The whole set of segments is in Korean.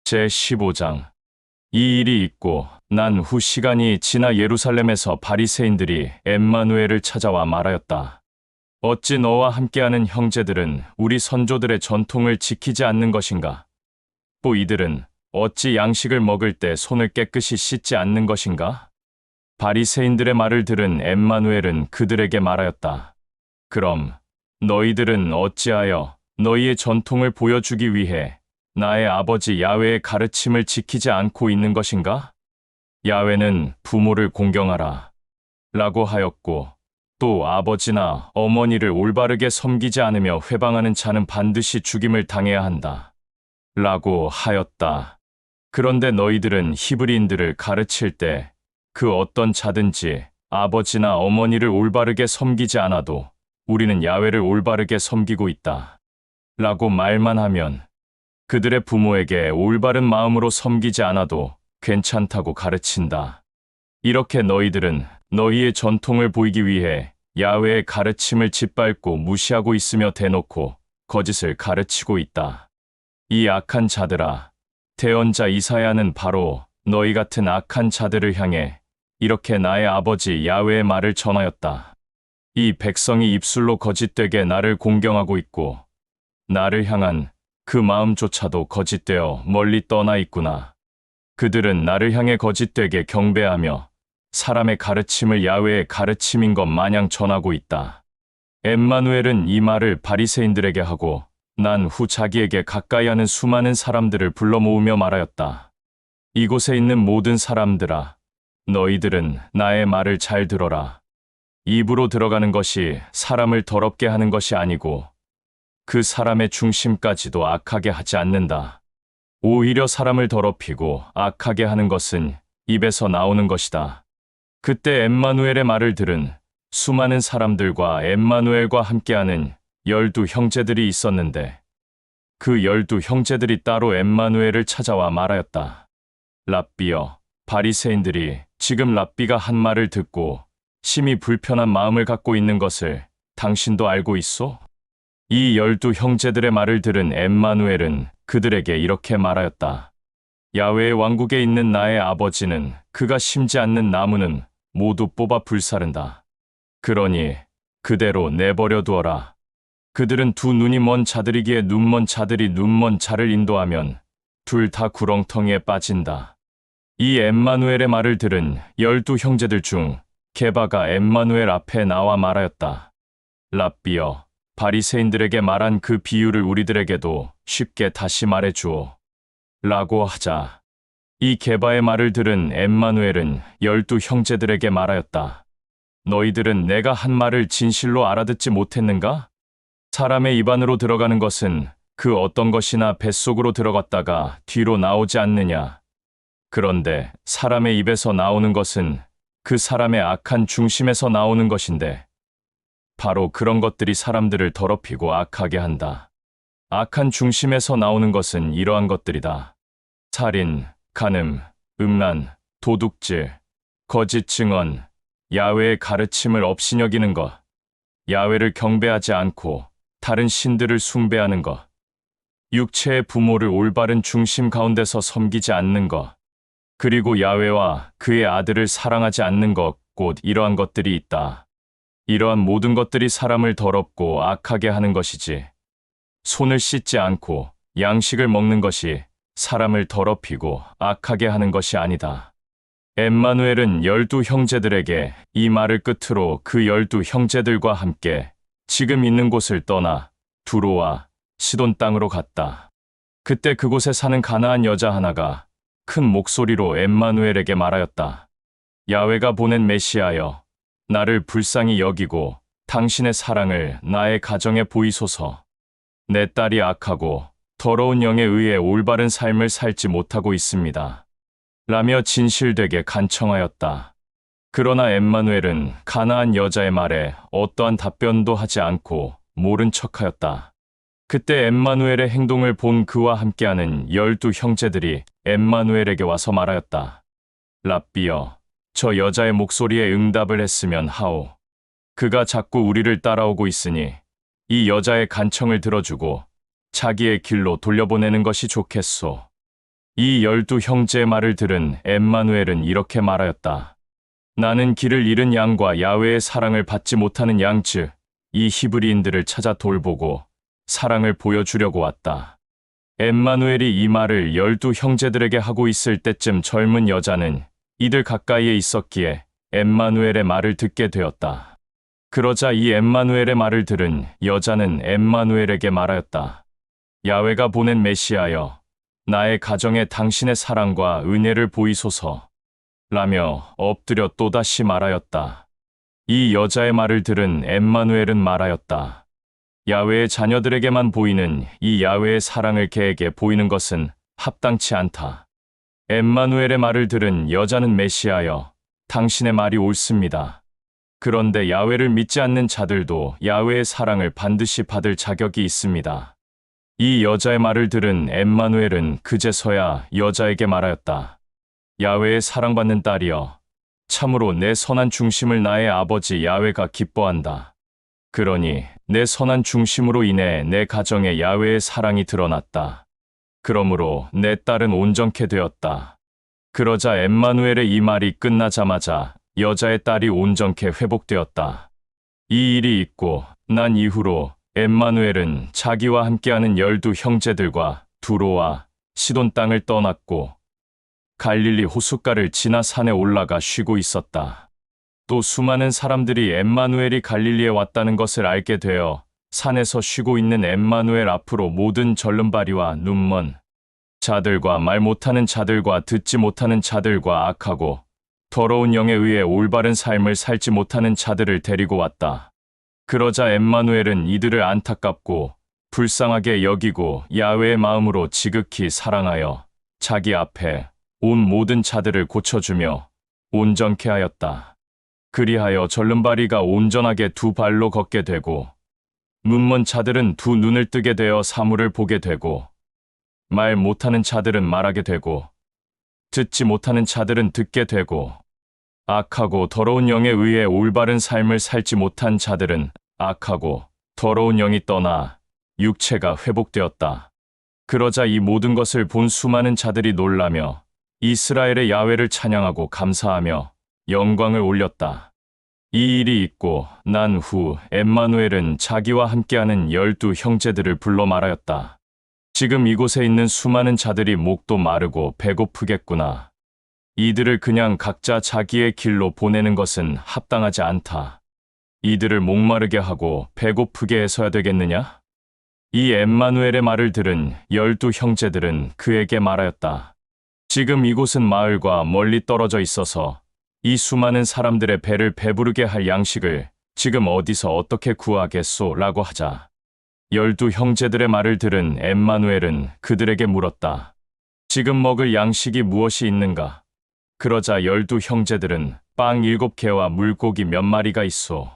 제15장. 이 일이 있고 난 후 시간이 지나 예루살렘에서 바리새인들이 엠마누엘을 찾아와 말하였다. 어찌 너와 함께하는 형제들은 우리 선조들의 전통을 지키지 않는 것인가? 또 이들은 어찌 양식을 먹을 때 손을 깨끗이 씻지 않는 것인가? 바리새인들의 말을 들은 엠마누엘은 그들에게 말하였다. 그럼 너희들은 어찌하여 너희의 전통을 보여주기 위해 나의 아버지 야훼의 가르침을 지키지 않고 있는 것인가? 야훼는 부모를 공경하라 라고 하였고, 또 아버지나 어머니를 올바르게 섬기지 않으며 회방하는 자는 반드시 죽임을 당해야 한다 라고 하였다. 그런데 너희들은 히브리인들을 가르칠 때 그 어떤 자든지 아버지나 어머니를 올바르게 섬기지 않아도 우리는 야훼를 올바르게 섬기고 있다 라고 말만 하면 그들의 부모에게 올바른 마음으로 섬기지 않아도 괜찮다고 가르친다. 이렇게 너희들은 너희의 전통을 보이기 위해 야훼의 가르침을 짓밟고 무시하고 있으며 대놓고 거짓을 가르치고 있다. 이 악한 자들아, 대언자 이사야는 바로 너희 같은 악한 자들을 향해 이렇게 나의 아버지 야훼의 말을 전하였다. 이 백성이 입술로 거짓되게 나를 공경하고 있고 나를 향한 그 마음조차도 거짓되어 멀리 떠나 있구나. 그들은 나를 향해 거짓되게 경배하며 사람의 가르침을 야훼의 가르침인 것 마냥 전하고 있다. 엠마누엘은 이 말을 바리새인들에게 하고 난 후 자기에게 가까이 하는 수많은 사람들을 불러 모으며 말하였다. 이곳에 있는 모든 사람들아, 너희들은 나의 말을 잘 들어라. 입으로 들어가는 것이 사람을 더럽게 하는 것이 아니고 그 사람의 중심까지도 악하게 하지 않는다. 오히려 사람을 더럽히고 악하게 하는 것은 입에서 나오는 것이다. 그때 엠마누엘의 말을 들은 수많은 사람들과 엠마누엘과 함께하는 12 형제들이 있었는데 그 12 형제들이 따로 엠마누엘을 찾아와 말하였다. 랍비여, 바리새인들이 지금 랍비가 한 말을 듣고 심히 불편한 마음을 갖고 있는 것을 당신도 알고 있소? 이 12 형제들의 말을 들은 엠마누엘은 그들에게 이렇게 말하였다. 야훼의 왕국에 있는 나의 아버지는 그가 심지 않는 나무는 모두 뽑아 불사른다. 그러니 그대로 내버려 두어라. 그들은 두 눈이 먼 자들이기에 눈먼 자들이 눈먼 자를 인도하면 둘 다 구렁텅이에 빠진다. 이 엠마누엘의 말을 들은 12 형제들 중 게바가 엠마누엘 앞에 나와 말하였다. 랍비여, 바리새인들에게 말한 그 비유를 우리들에게도 쉽게 다시 말해주오. 라고 하자 이 게바의 말을 들은 엠마누엘은 12 형제들에게 말하였다. 너희들은 내가 한 말을 진실로 알아듣지 못했는가? 사람의 입 안으로 들어가는 것은 그 어떤 것이나 뱃속으로 들어갔다가 뒤로 나오지 않느냐. 그런데 사람의 입에서 나오는 것은 그 사람의 악한 중심에서 나오는 것인데 바로 그런 것들이 사람들을 더럽히고 악하게 한다. 악한 중심에서 나오는 것은 이러한 것들이다. 살인, 간음, 음란, 도둑질, 거짓 증언, 야훼의 가르침을 업신여기는 것, 야훼를 경배하지 않고 다른 신들을 숭배하는 것, 육체의 부모를 올바른 중심 가운데서 섬기지 않는 것, 그리고 야훼와 그의 아들을 사랑하지 않는 것, 곧 이러한 것들이 있다. 이러한 모든 것들이 사람을 더럽고 악하게 하는 것이지 손을 씻지 않고 양식을 먹는 것이 사람을 더럽히고 악하게 하는 것이 아니다. 엠마누엘은 12 형제들에게 이 말을 끝으로 그 12 형제들과 함께 지금 있는 곳을 떠나 두로와 시돈 땅으로 갔다. 그때 그곳에 사는 가나안 여자 하나가 큰 목소리로 엠마누엘에게 말하였다. 야훼가 보낸 메시아여, 나를 불쌍히 여기고 당신의 사랑을 나의 가정에 보이소서. 내 딸이 악하고 더러운 영에 의해 올바른 삶을 살지 못하고 있습니다. 라며 진실되게 간청하였다. 그러나 엠마누엘은 가나안 여자의 말에 어떠한 답변도 하지 않고 모른 척하였다. 그때 엠마누엘의 행동을 본 그와 함께하는 12 형제들이 엠마누엘에게 와서 말하였다. 랍비여, 저 여자의 목소리에 응답을 했으면 하오. 그가 자꾸 우리를 따라오고 있으니 이 여자의 간청을 들어주고 자기의 길로 돌려보내는 것이 좋겠소. 이 12 형제의 말을 들은 엠마누엘은 이렇게 말하였다. 나는 길을 잃은 양과 야훼의 사랑을 받지 못하는 양 즉 이 히브리인들을 찾아 돌보고 사랑을 보여주려고 왔다. 엠마누엘이 이 말을 12 형제들에게 하고 있을 때쯤 젊은 여자는 이들 가까이에 있었기에 엠마누엘의 말을 듣게 되었다. 그러자 이 엠마누엘의 말을 들은 여자는 엠마누엘에게 말하였다. 야훼가 보낸 메시아여, 나의 가정에 당신의 사랑과 은혜를 보이소서. 라며 엎드려 또다시 말하였다. 이 여자의 말을 들은 엠마누엘은 말하였다. 야훼의 자녀들에게만 보이는 이 야훼의 사랑을 개에게 보이는 것은 합당치 않다. 엠마누엘의 말을 들은 여자는 메시아여, 당신의 말이 옳습니다. 그런데 야훼를 믿지 않는 자들도 야훼의 사랑을 반드시 받을 자격이 있습니다. 이 여자의 말을 들은 엠마누엘은 그제서야 여자에게 말하였다. 야훼의 사랑받는 딸이여, 참으로 내 선한 중심을 나의 아버지 야훼가 기뻐한다. 그러니 내 선한 중심으로 인해 내 가정에 야훼의 사랑이 드러났다. 그러므로 내 딸은 온전케 되었다. 그러자 엠마누엘의 이 말이 끝나자마자 여자의 딸이 온전케 회복되었다. 이 일이 있고 난 이후로 엠마누엘은 자기와 함께하는 12 형제들과 두로와 시돈 땅을 떠났고 갈릴리 호숫가를 지나 산에 올라가 쉬고 있었다. 또 수많은 사람들이 엠마누엘이 갈릴리에 왔다는 것을 알게 되어 산에서 쉬고 있는 엠마누엘 앞으로 모든 절름발이와 눈먼 자들과 말 못하는 자들과 듣지 못하는 자들과 악하고 더러운 영에 의해 올바른 삶을 살지 못하는 자들을 데리고 왔다. 그러자 엠마누엘은 이들을 안타깝고 불쌍하게 여기고 야훼의 마음으로 지극히 사랑하여 자기 앞에 온 모든 자들을 고쳐주며 온전케 하였다. 그리하여 절름발이가 온전하게 두 발로 걷게 되고 눈먼 자들은 두 눈을 뜨게 되어 사물을 보게 되고 말 못하는 자들은 말하게 되고 듣지 못하는 자들은 듣게 되고 악하고 더러운 영에 의해 올바른 삶을 살지 못한 자들은 악하고 더러운 영이 떠나 육체가 회복되었다. 그러자 이 모든 것을 본 수많은 자들이 놀라며 이스라엘의 야훼를 찬양하고 감사하며 영광을 올렸다. 이 일이 있고 난 후 엠마누엘은 자기와 함께하는 12 형제들을 불러 말하였다. 지금 이곳에 있는 수많은 자들이 목도 마르고 배고프겠구나. 이들을 그냥 각자 자기의 길로 보내는 것은 합당하지 않다. 이들을 목마르게 하고 배고프게 해서야 되겠느냐? 이 엠마누엘의 말을 들은 12 형제들은 그에게 말하였다. 지금 이곳은 마을과 멀리 떨어져 있어서 이 수많은 사람들의 배를 배부르게 할 양식을 지금 어디서 어떻게 구하겠소? 라고 하자 12 형제들의 말을 들은 엠마누엘은 그들에게 물었다. 지금 먹을 양식이 무엇이 있는가? 그러자 12 형제들은 빵 7개와 물고기 몇 마리가 있소.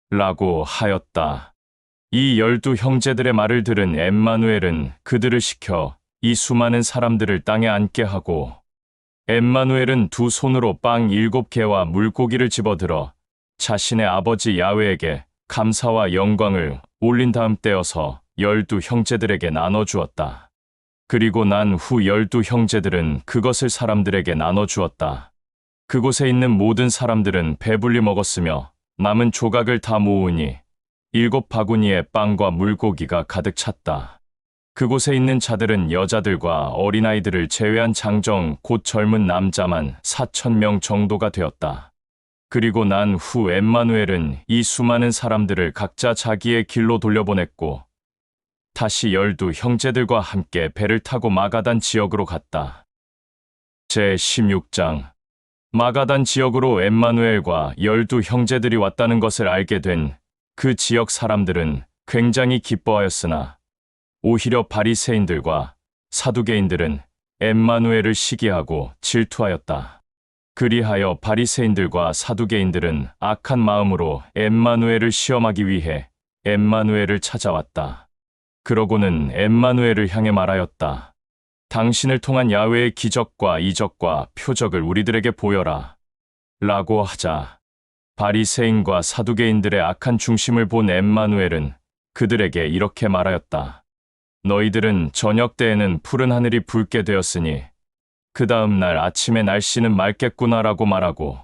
라고 하였다. 이 12 형제들의 말을 들은 엠마누엘은 그들을 시켜 이 수많은 사람들을 땅에 앉게 하고 엠마누엘은 두 손으로 빵 7개와 물고기를 집어들어 자신의 아버지 야훼에게 감사와 영광을 올린 다음 떼어서 12 형제들에게 나눠주었다. 그리고 난 후 12 형제들은 그것을 사람들에게 나눠주었다. 그곳에 있는 모든 사람들은 배불리 먹었으며 남은 조각을 다 모으니 7 바구니에 빵과 물고기가 가득 찼다. 그곳에 있는 자들은 여자들과 어린아이들을 제외한 장정 곧 젊은 남자만 4,000명 정도가 되었다. 그리고 난 후 엠마누엘은 이 수많은 사람들을 각자 자기의 길로 돌려보냈고 다시 12 형제들과 함께 배를 타고 마가단 지역으로 갔다. 제16장 마가단 지역으로 엠마누엘과 12 형제들이 왔다는 것을 알게 된 그 지역 사람들은 굉장히 기뻐하였으나 오히려 바리새인들과 사두개인들은 엠마누엘을 시기하고 질투하였다. 그리하여 바리새인들과 사두개인들은 악한 마음으로 엠마누엘을 시험하기 위해 엠마누엘을 찾아왔다. 그러고는 엠마누엘을 향해 말하였다. 당신을 통한 야훼의 기적과 이적과 표적을 우리들에게 보여라. 라고 하자 바리새인과 사두개인들의 악한 중심을 본 엠마누엘은 그들에게 이렇게 말하였다. 너희들은 저녁 때에는 푸른 하늘이 붉게 되었으니 그 다음 날 아침에 날씨는 맑겠구나라고 말하고,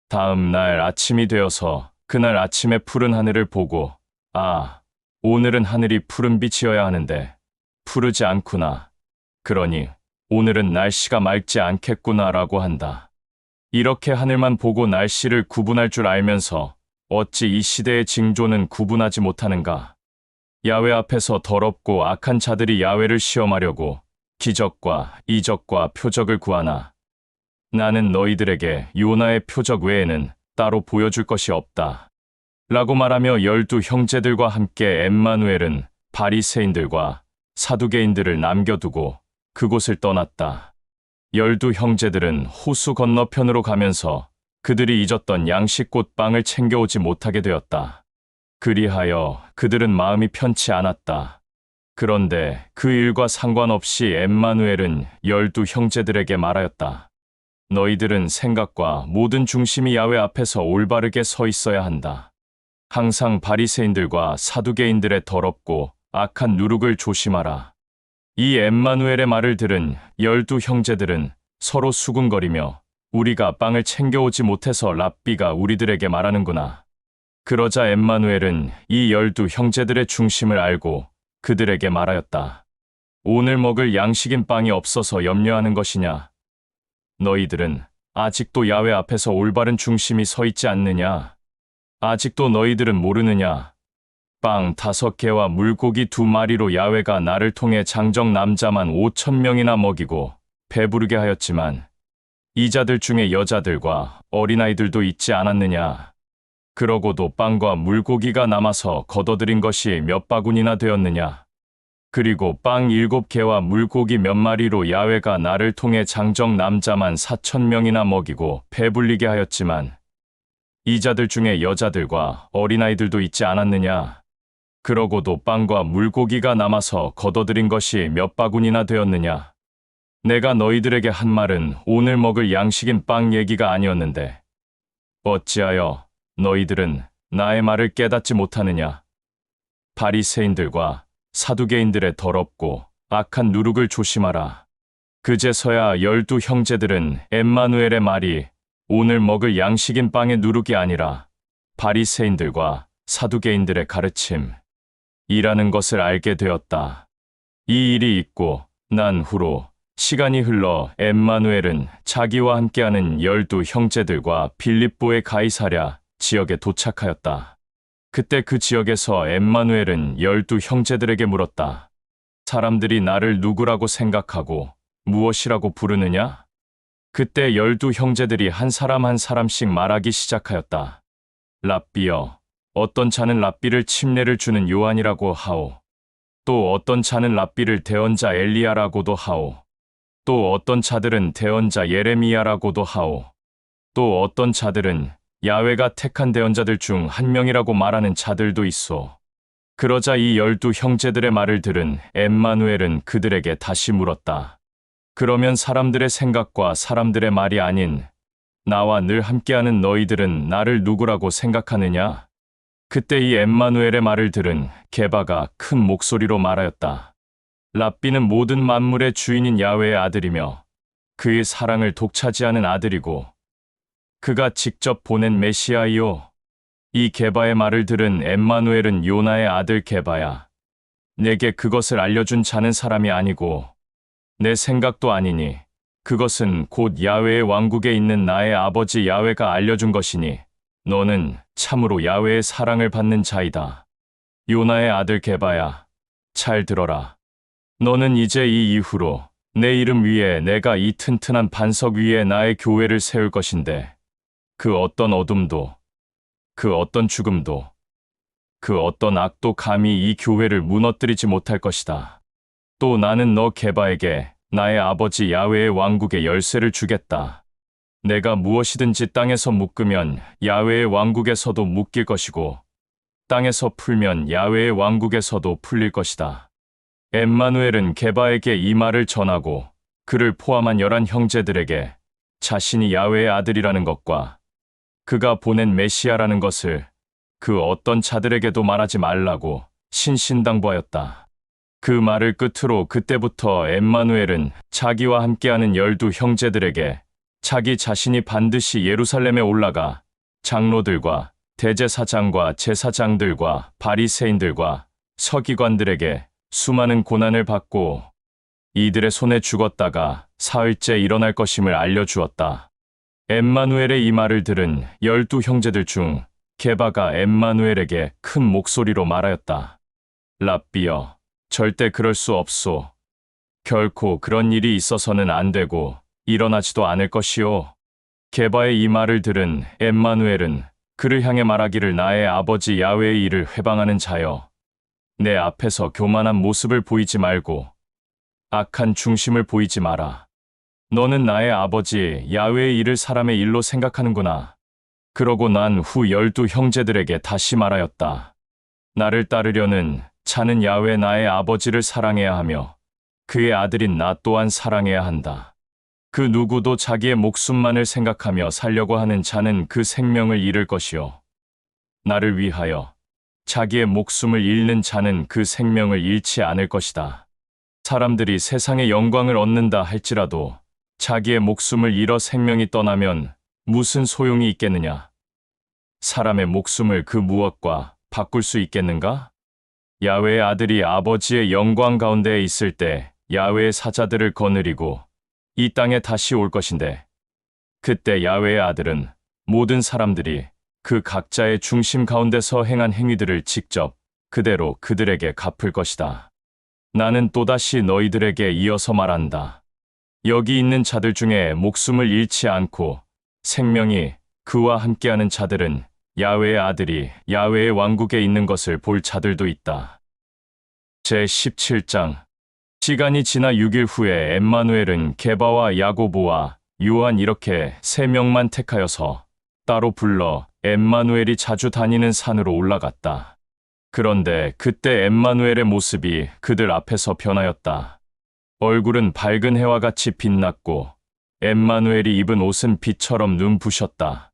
다음 날 아침이 되어서 그날 아침에 푸른 하늘을 보고, 아, 오늘은 하늘이 푸른빛이어야 하는데 푸르지 않구나. 그러니 오늘은 날씨가 맑지 않겠구나라고 한다. 이렇게 하늘만 보고 날씨를 구분할 줄 알면서 어찌 이 시대의 징조는 구분하지 못하는가? 야훼 앞에서 더럽고 악한 자들이 야훼를 시험하려고 기적과 이적과 표적을 구하나 나는 너희들에게 요나의 표적 외에는 따로 보여줄 것이 없다. 라고 말하며 12 형제들과 함께 엠마누엘은 바리새인들과 사두개인들을 남겨두고 그곳을 떠났다. 12 형제들은 호수 건너편으로 가면서 그들이 잊었던 양식꽃 빵을 챙겨오지 못하게 되었다. 그리하여 그들은 마음이 편치 않았다. 그런데 그 일과 상관없이 엠마누엘은 12 형제들에게 말하였다. 너희들은 생각과 모든 중심이 야훼 앞에서 올바르게 서 있어야 한다. 항상 바리새인들과 사두개인들의 더럽고 악한 누룩을 조심하라. 이 엠마누엘의 말을 들은 12 형제들은 서로 수군거리며 우리가 빵을 챙겨오지 못해서 랍비가 우리들에게 말하는구나. 그러자 엠마누엘은 이 12 형제들의 중심을 알고 그들에게 말하였다. 오늘 먹을 양식인 빵이 없어서 염려하는 것이냐? 너희들은 아직도 야훼 앞에서 올바른 중심이 서 있지 않느냐? 아직도 너희들은 모르느냐? 빵 5개와 물고기 2마리로 야훼가 나를 통해 장정 남자만 5,000명이나 먹이고 배부르게 하였지만 이자들 중에 여자들과 어린아이들도 있지 않았느냐? 그러고도 빵과 물고기가 남아서 거둬들인 것이 몇 바구니나 되었느냐? 그리고 빵 7개와 물고기 몇 마리로 야훼가 나를 통해 장정 남자만 4,000명이나 먹이고 배불리게 하였지만 이자들 중에 여자들과 어린아이들도 있지 않았느냐? 그러고도 빵과 물고기가 남아서 거둬들인 것이 몇 바구니나 되었느냐? 내가 너희들에게 한 말은 오늘 먹을 양식인 빵 얘기가 아니었는데 어찌하여 너희들은 나의 말을 깨닫지 못하느냐? 바리새인들과 사두개인들의 더럽고 악한 누룩을 조심하라. 그제서야 12 형제들은 엠마누엘의 말이 오늘 먹을 양식인 빵의 누룩이 아니라 바리새인들과 사두개인들의 가르침이라는 것을 알게 되었다. 이 일이 있고 난 후로 시간이 흘러 엠마누엘은 자기와 함께하는 12 형제들과 빌립보의 가이사랴 지역에 도착하였다. 그때 그 지역에서 엠마누엘은 12 형제들에게 물었다. 사람들이 나를 누구라고 생각하고 무엇이라고 부르느냐? 그때 12 형제들이 한 사람 한 사람씩 말하기 시작하였다. 랍비여, 어떤 자는 랍비를 침례를 주는 요한이라고 하오. 또 어떤 자는 랍비를 대언자 엘리야라고도 하오. 또 어떤 자들은 대언자 예레미야라고도 하오. 또 어떤 자들은 야훼가 택한 대언자들 중 한 명이라고 말하는 자들도 있어. 그러자 이 12 형제들의 말을 들은 엠마누엘은 그들에게 다시 물었다. 그러면 사람들의 생각과 사람들의 말이 아닌 나와 늘 함께하는 너희들은 나를 누구라고 생각하느냐? 그때 이 엠마누엘의 말을 들은 게바가 큰 목소리로 말하였다. 랍비는 모든 만물의 주인인 야훼의 아들이며 그의 사랑을 독차지하는 아들이고 그가 직접 보낸 메시아이요. 이 게바의 말을 들은 엠마누엘은 요나의 아들 게바야. 내게 그것을 알려준 자는 사람이 아니고 내 생각도 아니니 그것은 곧 야훼의 왕국에 있는 나의 아버지 야훼가 알려준 것이니 너는 참으로 야훼의 사랑을 받는 자이다. 요나의 아들 게바야, 잘 들어라. 너는 이제 이 이후로 내 이름 위에 내가 이 튼튼한 반석 위에 나의 교회를 세울 것인데 그 어떤 어둠도 그 어떤 죽음도 그 어떤 악도 감히 이 교회를 무너뜨리지 못할 것이다. 또 나는 너 게바에게 나의 아버지 야훼의 왕국의 열쇠를 주겠다. 내가 무엇이든지 땅에서 묶으면 야훼의 왕국에서도 묶일 것이고 땅에서 풀면 야훼의 왕국에서도 풀릴 것이다. 엠마누엘은 게바에게 이 말을 전하고 그를 포함한 11 형제들에게 자신이 야훼의 아들이라는 것과 그가 보낸 메시아라는 것을 그 어떤 자들에게도 말하지 말라고 신신당부하였다. 그 말을 끝으로 그때부터 엠마누엘은 자기와 함께하는 12 형제들에게 자기 자신이 반드시 예루살렘에 올라가 장로들과 대제사장과 제사장들과 바리새인들과 서기관들에게 수많은 고난을 받고 이들의 손에 죽었다가 사흘째 일어날 것임을 알려주었다. 엠마누엘의 이 말을 들은 12 형제들 중 게바가 엠마누엘에게 큰 목소리로 말하였다. 랍비여, 절대 그럴 수 없소. 결코 그런 일이 있어서는 안 되고 일어나지도 않을 것이오. 게바의 이 말을 들은 엠마누엘은 그를 향해 말하기를 나의 아버지 야훼의 일을 회방하는 자여. 내 앞에서 교만한 모습을 보이지 말고 악한 중심을 보이지 마라. 너는 나의 아버지 야훼의 일을 사람의 일로 생각하는구나. 그러고 난 후 12 형제들에게 다시 말하였다. 나를 따르려는 자는 야훼 나의 아버지를 사랑해야 하며 그의 아들인 나 또한 사랑해야 한다. 그 누구도 자기의 목숨만을 생각하며 살려고 하는 자는 그 생명을 잃을 것이요. 나를 위하여 자기의 목숨을 잃는 자는 그 생명을 잃지 않을 것이다. 사람들이 세상의 영광을 얻는다 할지라도 자기의 목숨을 잃어 생명이 떠나면 무슨 소용이 있겠느냐? 사람의 목숨을 그 무엇과 바꿀 수 있겠는가? 야훼의 아들이 아버지의 영광 가운데에 있을 때 야훼의 사자들을 거느리고 이 땅에 다시 올 것인데 그때 야훼의 아들은 모든 사람들이 그 각자의 중심 가운데서 행한 행위들을 직접 그대로 그들에게 갚을 것이다. 나는 또다시 너희들에게 이어서 말한다. 여기 있는 자들 중에 목숨을 잃지 않고 생명이 그와 함께하는 자들은 야훼의 아들이 야훼의 왕국에 있는 것을 볼 자들도 있다. 제17장. 시간이 지나 6일 후에 엠마누엘은 게바와 야고보와 요한 이렇게 3명만 택하여서 따로 불러 엠마누엘이 자주 다니는 산으로 올라갔다. 그런데 그때 엠마누엘의 모습이 그들 앞에서 변하였다. 얼굴은 밝은 해와 같이 빛났고 엠마누엘이 입은 옷은 빛처럼 눈부셨다.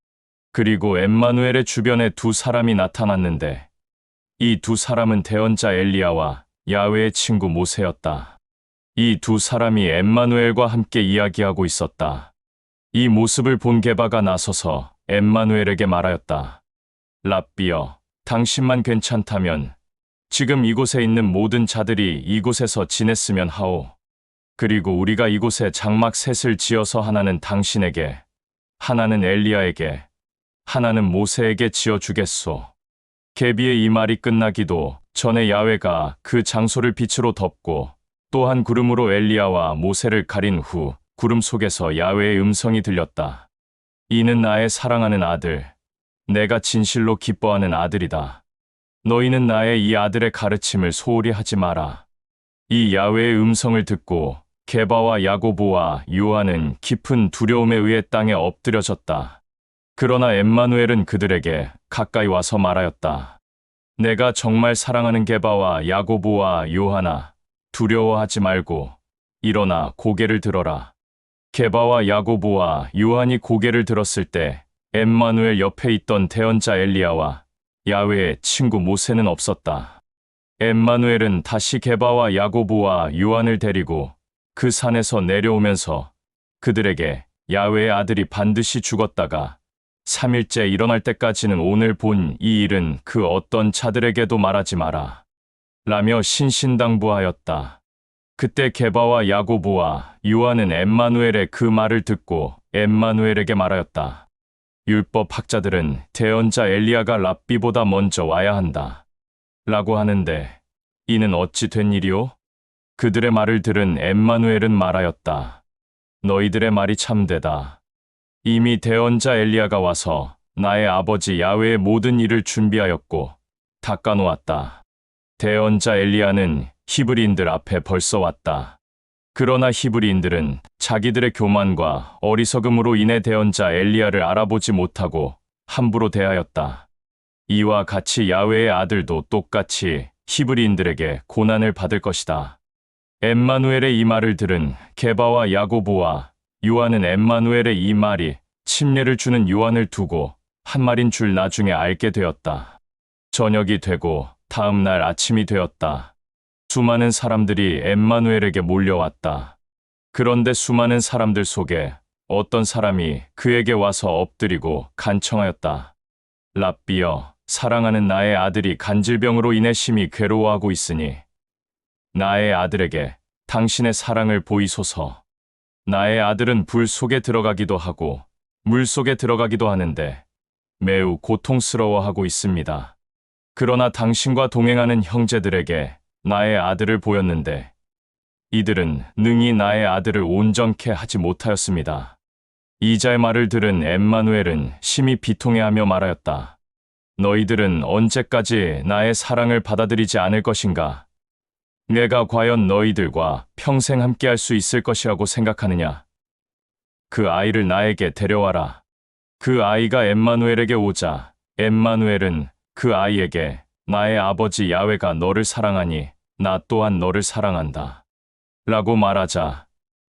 그리고 엠마누엘의 주변에 2 사람이 나타났는데 이 2 사람은 대언자 엘리야와 야훼의 친구 모세였다. 이 2 사람이 엠마누엘과 함께 이야기하고 있었다. 이 모습을 본 게바가 나서서 엠마누엘에게 말하였다. 랍비여, 당신만 괜찮다면 지금 이곳에 있는 모든 자들이 이곳에서 지냈으면 하오. 그리고 우리가 이곳에 장막 셋을 지어서 하나는 당신에게, 하나는 엘리야에게, 하나는 모세에게 지어주겠소. 게비의 이 말이 끝나기도 전에 야훼가 그 장소를 빛으로 덮고 또한 구름으로 엘리야와 모세를 가린 후 구름 속에서 야훼의 음성이 들렸다. 이는 나의 사랑하는 아들, 내가 진실로 기뻐하는 아들이다. 너희는 나의 이 아들의 가르침을 소홀히 하지 마라. 이 야훼의 음성을 듣고 게바와 야고보와 요한은 깊은 두려움에 의해 땅에 엎드려졌다. 그러나 엠마누엘은 그들에게 가까이 와서 말하였다. 내가 정말 사랑하는 게바와 야고보와 요한아, 두려워하지 말고 일어나 고개를 들어라. 게바와 야고보와 요한이 고개를 들었을 때 엠마누엘 옆에 있던 대언자 엘리야와 야훼의 친구 모세는 없었다. 엠마누엘은 다시 게바와 야고보와 요한을 데리고 그 산에서 내려오면서 그들에게 야훼의 아들이 반드시 죽었다가 3일째 일어날 때까지는 오늘 본 이 일은 그 어떤 자들에게도 말하지 마라. 라며 신신당부하였다. 그때 게바와 야고보와 요한은 엠마누엘의 그 말을 듣고 엠마누엘에게 말하였다. 율법 학자들은 대언자 엘리야가 랍비보다 먼저 와야 한다. 라고 하는데 이는 어찌 된 일이오? 그들의 말을 들은 엠마누엘은 말하였다. 너희들의 말이 참되다. 이미 대언자 엘리야가 와서 나의 아버지 야훼의 모든 일을 준비하였고 닦아놓았다. 대언자 엘리야는 히브리인들 앞에 벌써 왔다. 그러나 히브리인들은 자기들의 교만과 어리석음으로 인해 대언자 엘리야를 알아보지 못하고 함부로 대하였다. 이와 같이 야훼의 아들도 똑같이 히브리인들에게 고난을 받을 것이다. 엠마누엘의 이 말을 들은 게바와 야고보와 요한은 엠마누엘의 이 말이 침례를 주는 요한을 두고 한 말인 줄 나중에 알게 되었다. 저녁이 되고 다음 날 아침이 되었다. 수많은 사람들이 엠마누엘에게 몰려왔다. 그런데 수많은 사람들 속에 어떤 사람이 그에게 와서 엎드리고 간청하였다. 랍비여, 사랑하는 나의 아들이 간질병으로 인해 심히 괴로워하고 있으니 나의 아들에게 당신의 사랑을 보이소서. 나의 아들은 불 속에 들어가기도 하고 물 속에 들어가기도 하는데 매우 고통스러워하고 있습니다. 그러나 당신과 동행하는 형제들에게 나의 아들을 보였는데 이들은 능히 나의 아들을 온전케 하지 못하였습니다. 이자의 말을 들은 엠마누엘은 심히 비통해하며 말하였다. 너희들은 언제까지 나의 사랑을 받아들이지 않을 것인가? 내가 과연 너희들과 평생 함께할 수 있을 것이라고 생각하느냐? 그 아이를 나에게 데려와라. 그 아이가 엠마누엘에게 오자 엠마누엘은 그 아이에게 나의 아버지 야훼가 너를 사랑하니 나 또한 너를 사랑한다. 라고 말하자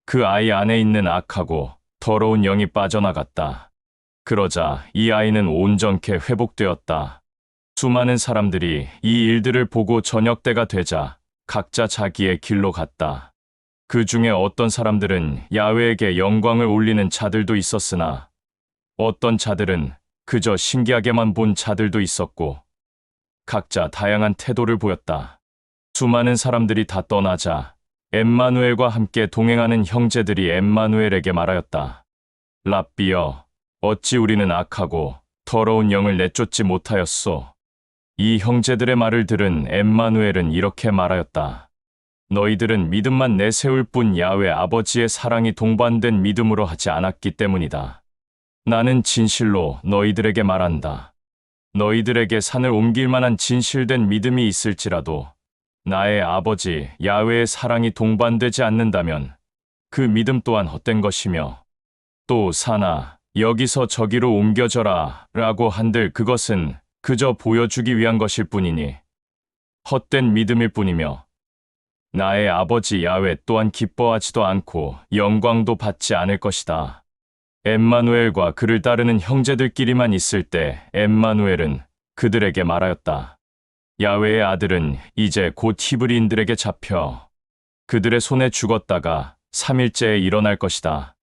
그 아이 안에 있는 악하고 더러운 영이 빠져나갔다. 그러자 이 아이는 온전케 회복되었다. 수많은 사람들이 이 일들을 보고 저녁 때가 되자 각자 자기의 길로 갔다. 그 중에 어떤 사람들은 야훼에게 영광을 올리는 자들도 있었으나 어떤 자들은 그저 신기하게만 본 자들도 있었고 각자 다양한 태도를 보였다. 수많은 사람들이 다 떠나자 엠마누엘과 함께 동행하는 형제들이 엠마누엘에게 말하였다. 랍비여, 어찌 우리는 악하고 더러운 영을 내쫓지 못하였소? 이 형제들의 말을 들은 엠마누엘은 이렇게 말하였다. 너희들은 믿음만 내세울 뿐 야훼 아버지의 사랑이 동반된 믿음으로 하지 않았기 때문이다. 나는 진실로 너희들에게 말한다. 너희들에게 산을 옮길 만한 진실된 믿음이 있을지라도 나의 아버지 야훼의 사랑이 동반되지 않는다면 그 믿음 또한 헛된 것이며 또 산아 여기서 저기로 옮겨져라 라고 한들 그것은 그저 보여주기 위한 것일 뿐이니 헛된 믿음일 뿐이며 나의 아버지 야훼 또한 기뻐하지도 않고 영광도 받지 않을 것이다. 엠마누엘과 그를 따르는 형제들끼리만 있을 때 엠마누엘은 그들에게 말하였다. 야훼의 아들은 이제 곧 히브리인들에게 잡혀 그들의 손에 죽었다가 3일째에 일어날 것이다.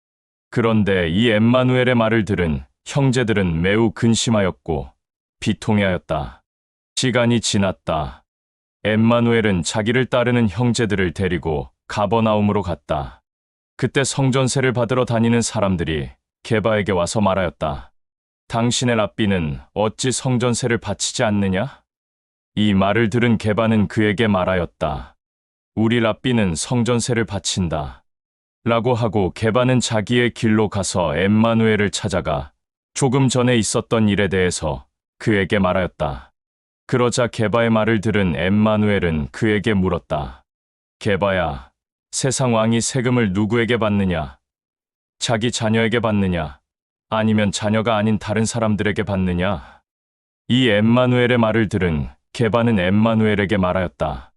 그런데 이 엠마누엘의 말을 들은 형제들은 매우 근심하였고 비통해하였다. 시간이 지났다. 엠마누엘은 자기를 따르는 형제들을 데리고 가버나움으로 갔다. 그때 성전세를 받으러 다니는 사람들이 게바에게 와서 말하였다. 당신의 랍비는 어찌 성전세를 바치지 않느냐? 이 말을 들은 게바는 그에게 말하였다. 우리 랍비는 성전세를 바친다. 라고 하고 게바는 자기의 길로 가서 엠마누엘을 찾아가 조금 전에 있었던 일에 대해서 그에게 말하였다. 그러자 게바의 말을 들은 엠마누엘은 그에게 물었다. 게바야, 세상 왕이 세금을 누구에게 받느냐? 자기 자녀에게 받느냐? 아니면 자녀가 아닌 다른 사람들에게 받느냐? 이 엠마누엘의 말을 들은 게바는 엠마누엘에게 말하였다.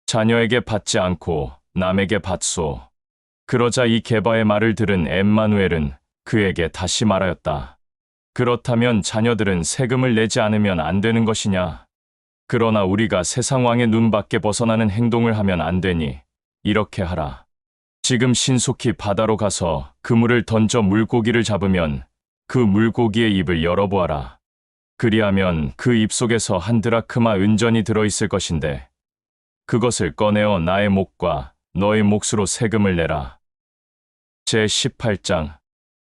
자녀에게 받지 않고 남에게 받소. 그러자 이 게바의 말을 들은 엠마누엘은 그에게 다시 말하였다. 그렇다면 자녀들은 세금을 내지 않으면 안 되는 것이냐? 그러나 우리가 세상 왕의 눈밖에 벗어나는 행동을 하면 안 되니 이렇게 하라. 지금 신속히 바다로 가서 그물을 던져 물고기를 잡으면 그 물고기의 입을 열어보아라. 그리하면 그 입 속에서 한 드라크마 은전이 들어있을 것인데 그것을 꺼내어 나의 목과 너의 몫으로 세금을 내라. 제18장.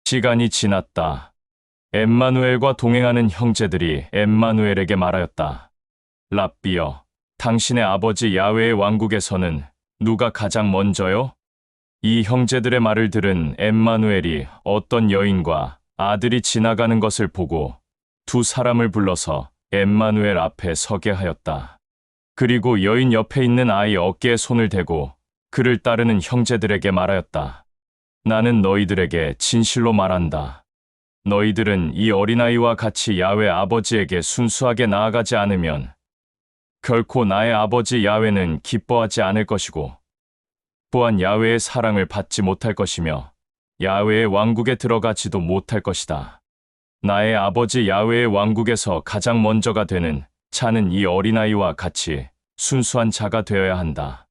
시간이 지났다. 엠마누엘과 동행하는 형제들이 엠마누엘에게 말하였다. 랍비여, 당신의 아버지 야훼의 왕국에서는 누가 가장 먼저요? 이 형제들의 말을 들은 엠마누엘이 어떤 여인과 아들이 지나가는 것을 보고 두 사람을 불러서 엠마누엘 앞에 서게 하였다. 그리고 여인 옆에 있는 아이 어깨에 손을 대고 그를 따르는 형제들에게 말하였다. 나는 너희들에게 진실로 말한다. 너희들은 이 어린아이와 같이 야훼 아버지에게 순수하게 나아가지 않으면 결코 나의 아버지 야훼는 기뻐하지 않을 것이고 또한 야훼의 사랑을 받지 못할 것이며 야훼의 왕국에 들어가지도 못할 것이다. 나의 아버지 야훼의 왕국에서 가장 먼저가 되는 자는 이 어린아이와 같이 순수한 자가 되어야 한다.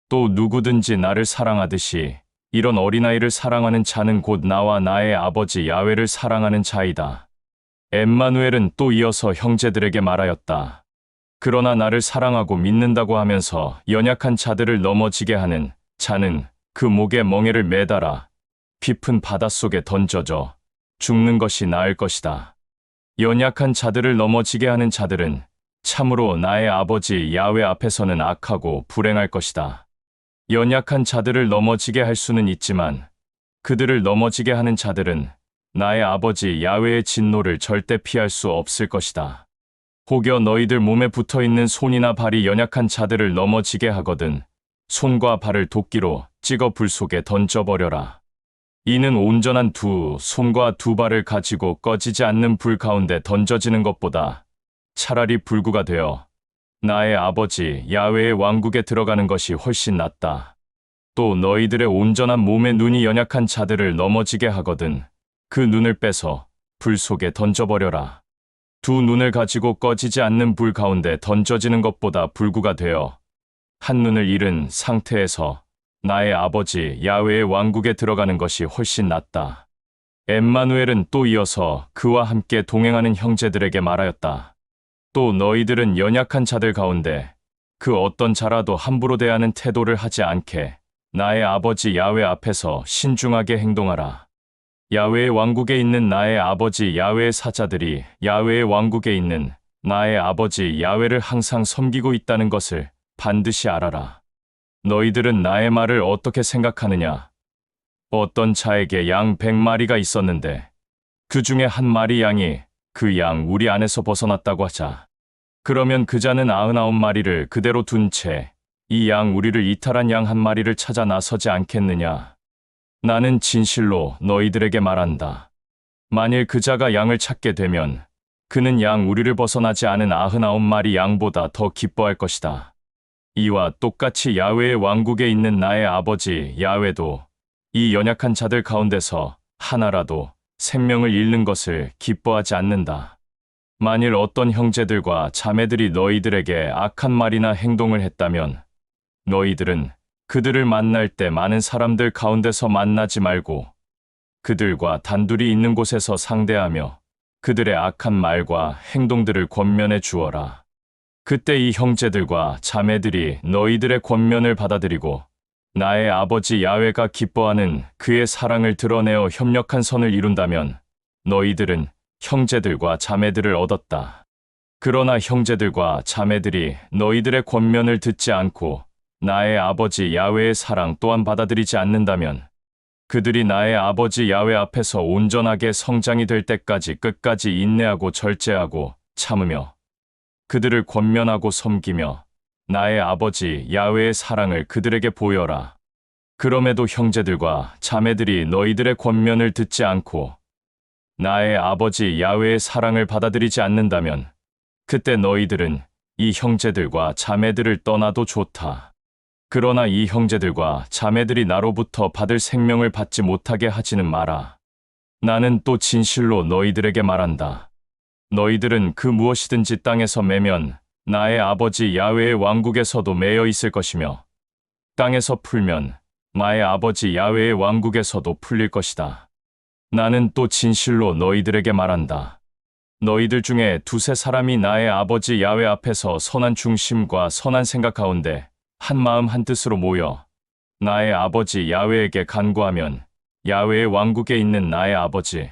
또 누구든지 나를 사랑하듯이 이런 어린아이를 사랑하는 자는 곧 나와 나의 아버지 야훼를 사랑하는 자이다. 엠마누엘은 또 이어서 형제들에게 말하였다. 그러나 나를 사랑하고 믿는다고 하면서 연약한 자들을 넘어지게 하는 자는 그 목에 멍에를 매달아 깊은 바닷속에 던져져 죽는 것이 나을 것이다. 연약한 자들을 넘어지게 하는 자들은 참으로 나의 아버지 야훼 앞에서는 악하고 불행할 것이다. 연약한 자들을 넘어지게 할 수는 있지만 그들을 넘어지게 하는 자들은 나의 아버지 야훼의 진노를 절대 피할 수 없을 것이다. 혹여 너희들 몸에 붙어있는 손이나 발이 연약한 자들을 넘어지게 하거든 손과 발을 도끼로 찍어 불 속에 던져버려라. 이는 온전한 두 손과 두 발을 가지고 꺼지지 않는 불 가운데 던져지는 것보다 차라리 불구가 되어 나의 아버지 야훼의 왕국에 들어가는 것이 훨씬 낫다. 또 너희들의 온전한 몸의 눈이 연약한 자들을 넘어지게 하거든 그 눈을 빼서 불 속에 던져버려라. 두 눈을 가지고 꺼지지 않는 불 가운데 던져지는 것보다 불구가 되어 한 눈을 잃은 상태에서 나의 아버지 야훼의 왕국에 들어가는 것이 훨씬 낫다. 엠마누엘은 또 이어서 그와 함께 동행하는 형제들에게 말하였다. 또 너희들은 연약한 자들 가운데 그 어떤 자라도 함부로 대하는 태도를 하지 않게 나의 아버지 야훼 앞에서 신중하게 행동하라. 야훼의 왕국에 있는 나의 아버지 야훼의 사자들이 야훼의 왕국에 있는 나의 아버지 야훼를 항상 섬기고 있다는 것을 반드시 알아라. 너희들은 나의 말을 어떻게 생각하느냐? 어떤 자에게 양 100마리가 있었는데 그 중에 한 마리 양이 그 양 우리 안에서 벗어났다고 하자. 그러면 그 자는 99마리를 그대로 둔 채 이 양 우리를 이탈한 양 한 마리를 찾아 나서지 않겠느냐? 나는 진실로 너희들에게 말한다. 만일 그 자가 양을 찾게 되면 그는 양 우리를 벗어나지 않은 99마리 양보다 더 기뻐할 것이다. 이와 똑같이 야훼의 왕국에 있는 나의 아버지 야훼도 이 연약한 자들 가운데서 하나라도 생명을 잃는 것을 기뻐하지 않는다. 만일 어떤 형제들과 자매들이 너희들에게 악한 말이나 행동을 했다면 너희들은 그들을 만날 때 많은 사람들 가운데서 만나지 말고 그들과 단둘이 있는 곳에서 상대하며 그들의 악한 말과 행동들을 권면해 주어라. 그때 이 형제들과 자매들이 너희들의 권면을 받아들이고 나의 아버지 야훼가 기뻐하는 그의 사랑을 드러내어 협력한 선을 이룬다면 너희들은 형제들과 자매들을 얻었다. 그러나 형제들과 자매들이 너희들의 권면을 듣지 않고 나의 아버지 야훼의 사랑 또한 받아들이지 않는다면 그들이 나의 아버지 야훼 앞에서 온전하게 성장이 될 때까지 끝까지 인내하고 절제하고 참으며 그들을 권면하고 섬기며 나의 아버지 야훼의 사랑을 그들에게 보여라. 그럼에도 형제들과 자매들이 너희들의 권면을 듣지 않고 나의 아버지 야훼의 사랑을 받아들이지 않는다면 그때 너희들은 이 형제들과 자매들을 떠나도 좋다. 그러나 이 형제들과 자매들이 나로부터 받을 생명을 받지 못하게 하지는 마라. 나는 또 진실로 너희들에게 말한다. 너희들은 그 무엇이든지 땅에서 매면 나의 아버지 야훼의 왕국에서도 매여 있을 것이며 땅에서 풀면 나의 아버지 야훼의 왕국에서도 풀릴 것이다. 나는 또 진실로 너희들에게 말한다. 너희들 중에 두세 사람이 나의 아버지 야훼 앞에서 선한 중심과 선한 생각 가운데 한 마음 한 뜻으로 모여 나의 아버지 야훼에게 간구하면 야훼의 왕국에 있는 나의 아버지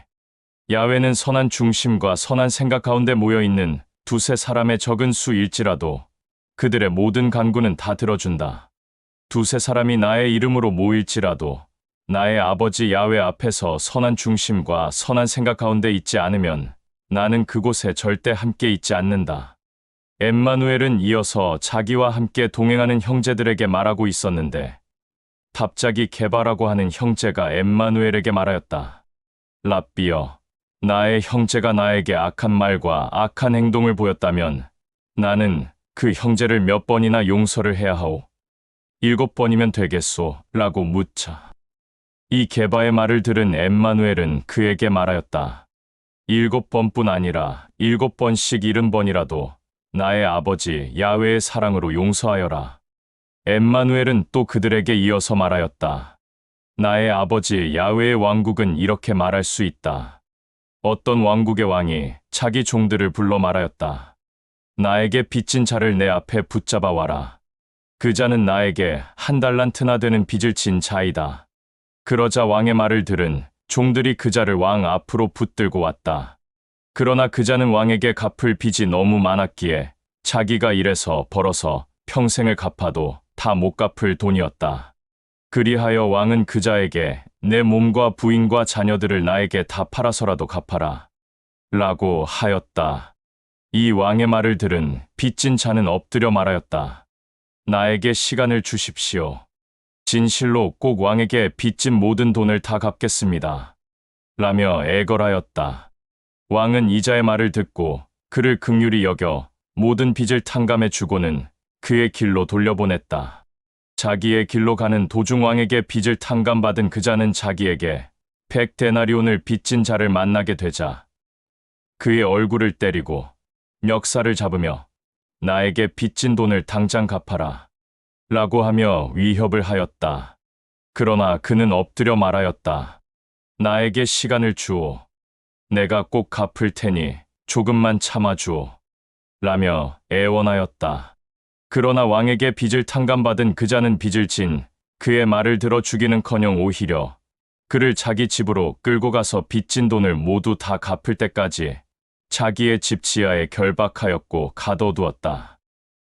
야훼는 선한 중심과 선한 생각 가운데 모여있는 두세 사람의 적은 수일지라도 그들의 모든 간구는 다 들어준다. 두세 사람이 나의 이름으로 모일지라도 나의 아버지 야훼 앞에서 선한 중심과 선한 생각 가운데 있지 않으면 나는 그곳에 절대 함께 있지 않는다. 엠마누엘은 이어서 자기와 함께 동행하는 형제들에게 말하고 있었는데 갑자기 게바라고 하는 형제가 엠마누엘에게 말하였다. 랍비여, 나의 형제가 나에게 악한 말과 악한 행동을 보였다면 나는 그 형제를 몇 번이나 용서를 해야 하오? 7번이면 되겠소? 라고 묻자. 이 게바의 말을 들은 엠마누엘은 그에게 말하였다. 7번뿐 아니라 7번씩 70번이라도 나의 아버지 야훼의 사랑으로 용서하여라. 엠마누엘은 또 그들에게 이어서 말하였다. 나의 아버지 야훼의 왕국은 이렇게 말할 수 있다. 어떤 왕국의 왕이 자기 종들을 불러 말하였다. 나에게 빚진 자를 내 앞에 붙잡아 와라. 그 자는 나에게 1달란트나 되는 빚을 진 자이다. 그러자 왕의 말을 들은 종들이 그 자를 왕 앞으로 붙들고 왔다. 그러나 그 자는 왕에게 갚을 빚이 너무 많았기에 자기가 일해서 벌어서 평생을 갚아도 다 못 갚을 돈이었다. 그리하여 왕은 그 자에게 내 몸과 부인과 자녀들을 나에게 다 팔아서라도 갚아라. 라고 하였다. 이 왕의 말을 들은 빚진 자는 엎드려 말하였다. 나에게 시간을 주십시오. 진실로 꼭 왕에게 빚진 모든 돈을 다 갚겠습니다. 라며 애걸하였다. 왕은 이자의 말을 듣고 그를 긍휼히 여겨 모든 빚을 탕감해 주고는 그의 길로 돌려보냈다. 자기의 길로 가는 도중 왕에게 빚을 탕감받은 그 자는 자기에게 100데나리온을 빚진 자를 만나게 되자 그의 얼굴을 때리고 멱살을 잡으며 나에게 빚진 돈을 당장 갚아라. 라고 하며 위협을 하였다. 그러나 그는 엎드려 말하였다. 나에게 시간을 주오. 내가 꼭 갚을 테니 조금만 참아주오. 라며 애원하였다. 그러나 왕에게 빚을 탕감받은 그 자는 빚을 진 그의 말을 들어 주기는커녕 오히려 그를 자기 집으로 끌고 가서 빚진 돈을 모두 다 갚을 때까지 자기의 집 지하에 결박하였고 가둬두었다.